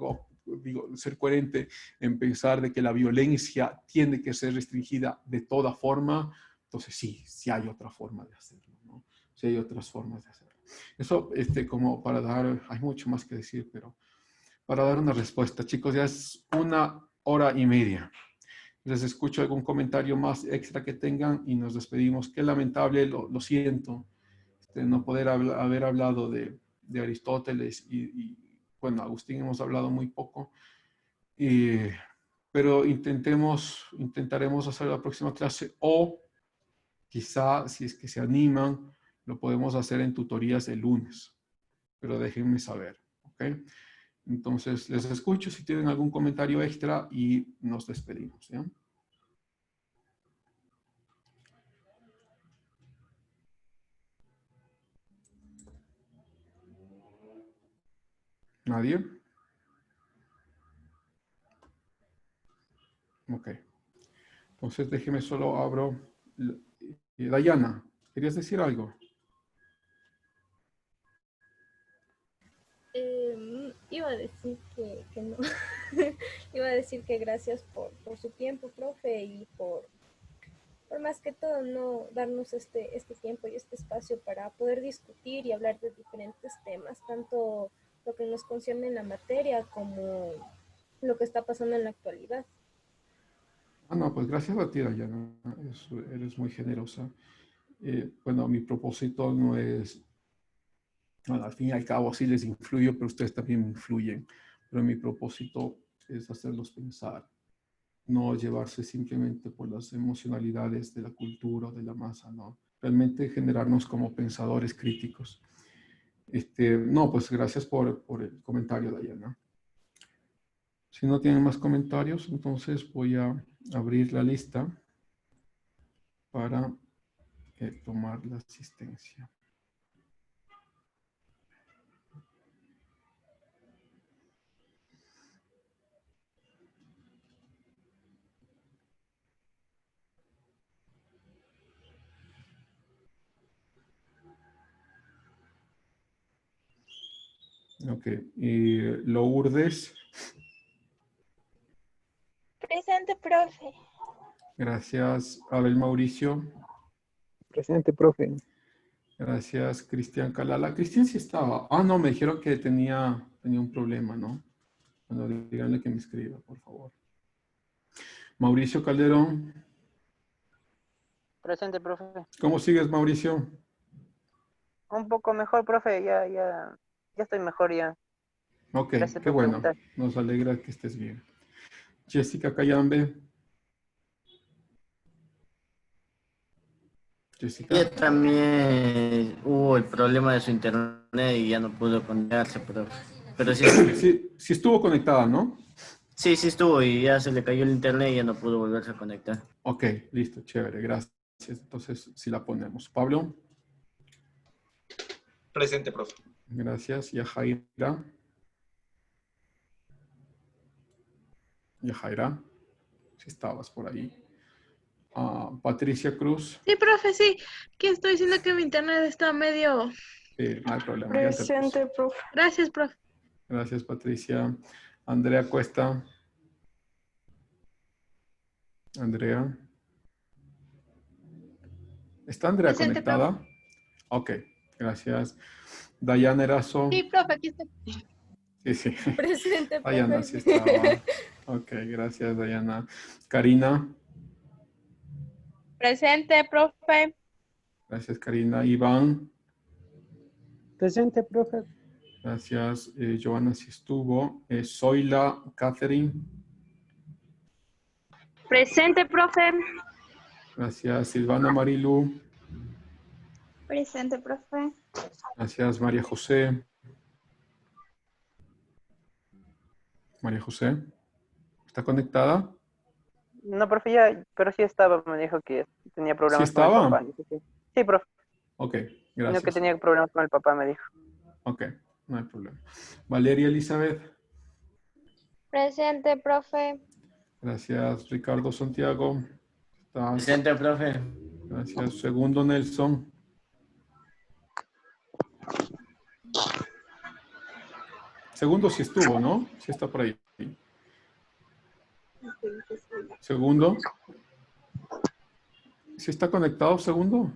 ser coherente en pensar de que la violencia tiene que ser restringida de toda forma, entonces sí hay otra forma de hacerlo, ¿no? Sí hay otras formas de hacerlo. Eso, como para dar, hay mucho más que decir, pero para dar una respuesta, chicos, ya es 1 hora y media. Les escucho algún comentario más extra que tengan y nos despedimos. Qué lamentable, lo siento, no poder haber hablado de Aristóteles y, bueno, Agustín hemos hablado muy poco. Pero intentaremos hacer la próxima clase o quizá, si es que se animan, lo podemos hacer en tutorías el lunes. Pero déjenme saber, ¿ok? Entonces, les escucho si tienen algún comentario extra y nos despedimos, ¿ya? ¿Nadie? Ok. Entonces, déjeme solo abro. Dayana, ¿querías decir algo? Iba a decir que no. Iba a decir que gracias por su tiempo, profe, y por más que todo no darnos este tiempo y este espacio para poder discutir y hablar de diferentes temas, tanto lo que nos concierne en la materia como lo que está pasando en la actualidad. No, pues gracias a ti, Dayana. Eres muy generosa. Bueno, mi propósito no es, bueno, al fin y al cabo sí les influyo, pero ustedes también me influyen. Pero mi propósito es hacerlos pensar, no llevarse simplemente por las emocionalidades de la cultura o de la masa, no. Realmente generarnos como pensadores críticos. No, pues gracias por el comentario, Dayana. Si no tienen más comentarios, entonces voy a abrir la lista para tomar la asistencia. Ok, y Lourdes. Presente, profe. Gracias, Abel Mauricio. Presente, profe. Gracias, Cristian Calala. Cristian sí estaba. Ah, no, me dijeron que tenía un problema, ¿no? Bueno, díganle que me escriba, por favor. Mauricio Calderón. Presente, profe. ¿Cómo sigues, Mauricio? Un poco mejor, profe, ya estoy mejor ya. Ok, Gracias qué por bueno. preguntar. Nos alegra que estés bien. Jessica Cayambe. Jessica. Ella también hubo el problema de su internet y ya no pudo conectarse, pero sí, Sí estuvo conectada, ¿no? sí estuvo y ya se le cayó el internet y ya no pudo volverse a conectar. Ok, listo, chévere, gracias. Entonces, sí la ponemos. Pablo. Presente, profe. Gracias. Yajaira. Yajaira, si estabas por ahí. Patricia Cruz. Sí, profe, sí. Que estoy diciendo que mi internet está medio... No hay problema. Presente, profe. Gracias, profe. Gracias, Patricia. Andrea Cuesta. Andrea. ¿Está Andrea Presente, conectada? profe. Ok, gracias. Dayana Erazo. Sí, profe, aquí está. Sí. Presente, profe. Dayana sí estaba. Ok, gracias, Dayana. Karina. Presente, profe. Gracias, Karina. Iván. Presente, profe. Gracias, Joana sí estuvo. Zoila, Catherine. Presente, profe. Gracias, Silvana Marilu. Presente, profe. Gracias, María José. María José, ¿está conectada? No, profe, pero sí estaba, me dijo que tenía ¿Sí problemas con el estaba? papá. Sí, profe. Ok, Sino que gracias. tenía problemas con el papá, me dijo. Ok, no hay problema. Valeria Elizabeth. Presente, profe. Gracias, Ricardo Santiago. ¿Estás? Presente, profe. Gracias, Segundo Nelson. Segundo sí estuvo, ¿no? Sí está por ahí. Segundo. ¿Sí está conectado, Segundo?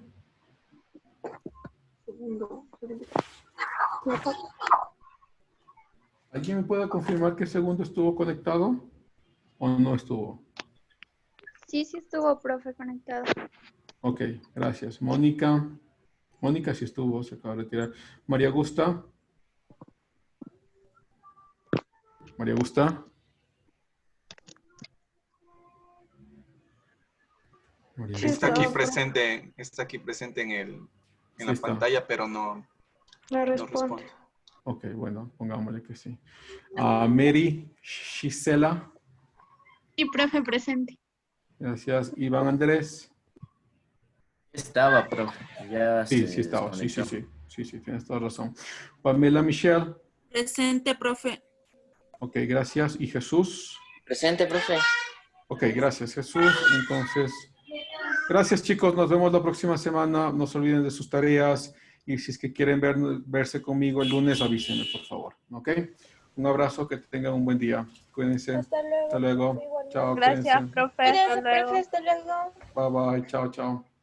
¿Alguien me puede confirmar que Segundo estuvo conectado o no estuvo? Sí, sí estuvo, profe, conectado. Ok, gracias. Mónica. Mónica sí estuvo, se acaba de retirar. María Augusta. María Augusta. María Sí Está Augusta. aquí estaba, profe. presente, está aquí presente en Sí la está. pantalla, pero no No responde. responde. Ok, bueno, pongámosle que sí. Mary Gisela. Sí, profe, presente. Gracias. Iván Andrés. Estaba, profe. Ya Sí, se sí estaba. Sí, sí, desconectó. sí. Sí, sí, tienes toda razón. Pamela Michelle. Presente, profe. Ok, gracias. ¿Y Jesús? Presente, profe. Ok, gracias Jesús. Entonces, gracias chicos. Nos vemos la próxima semana. No se olviden de sus tareas. Y si es que quieren verse conmigo el lunes, avísenme, por favor. Ok. Un abrazo. Que tengan un buen día. Cuídense. Hasta luego. Hasta luego. Igualmente. Chao, Gracias, cuídense. profe. Hasta Cuídense, luego. profe, hasta luego. Bye bye. Chao, chao.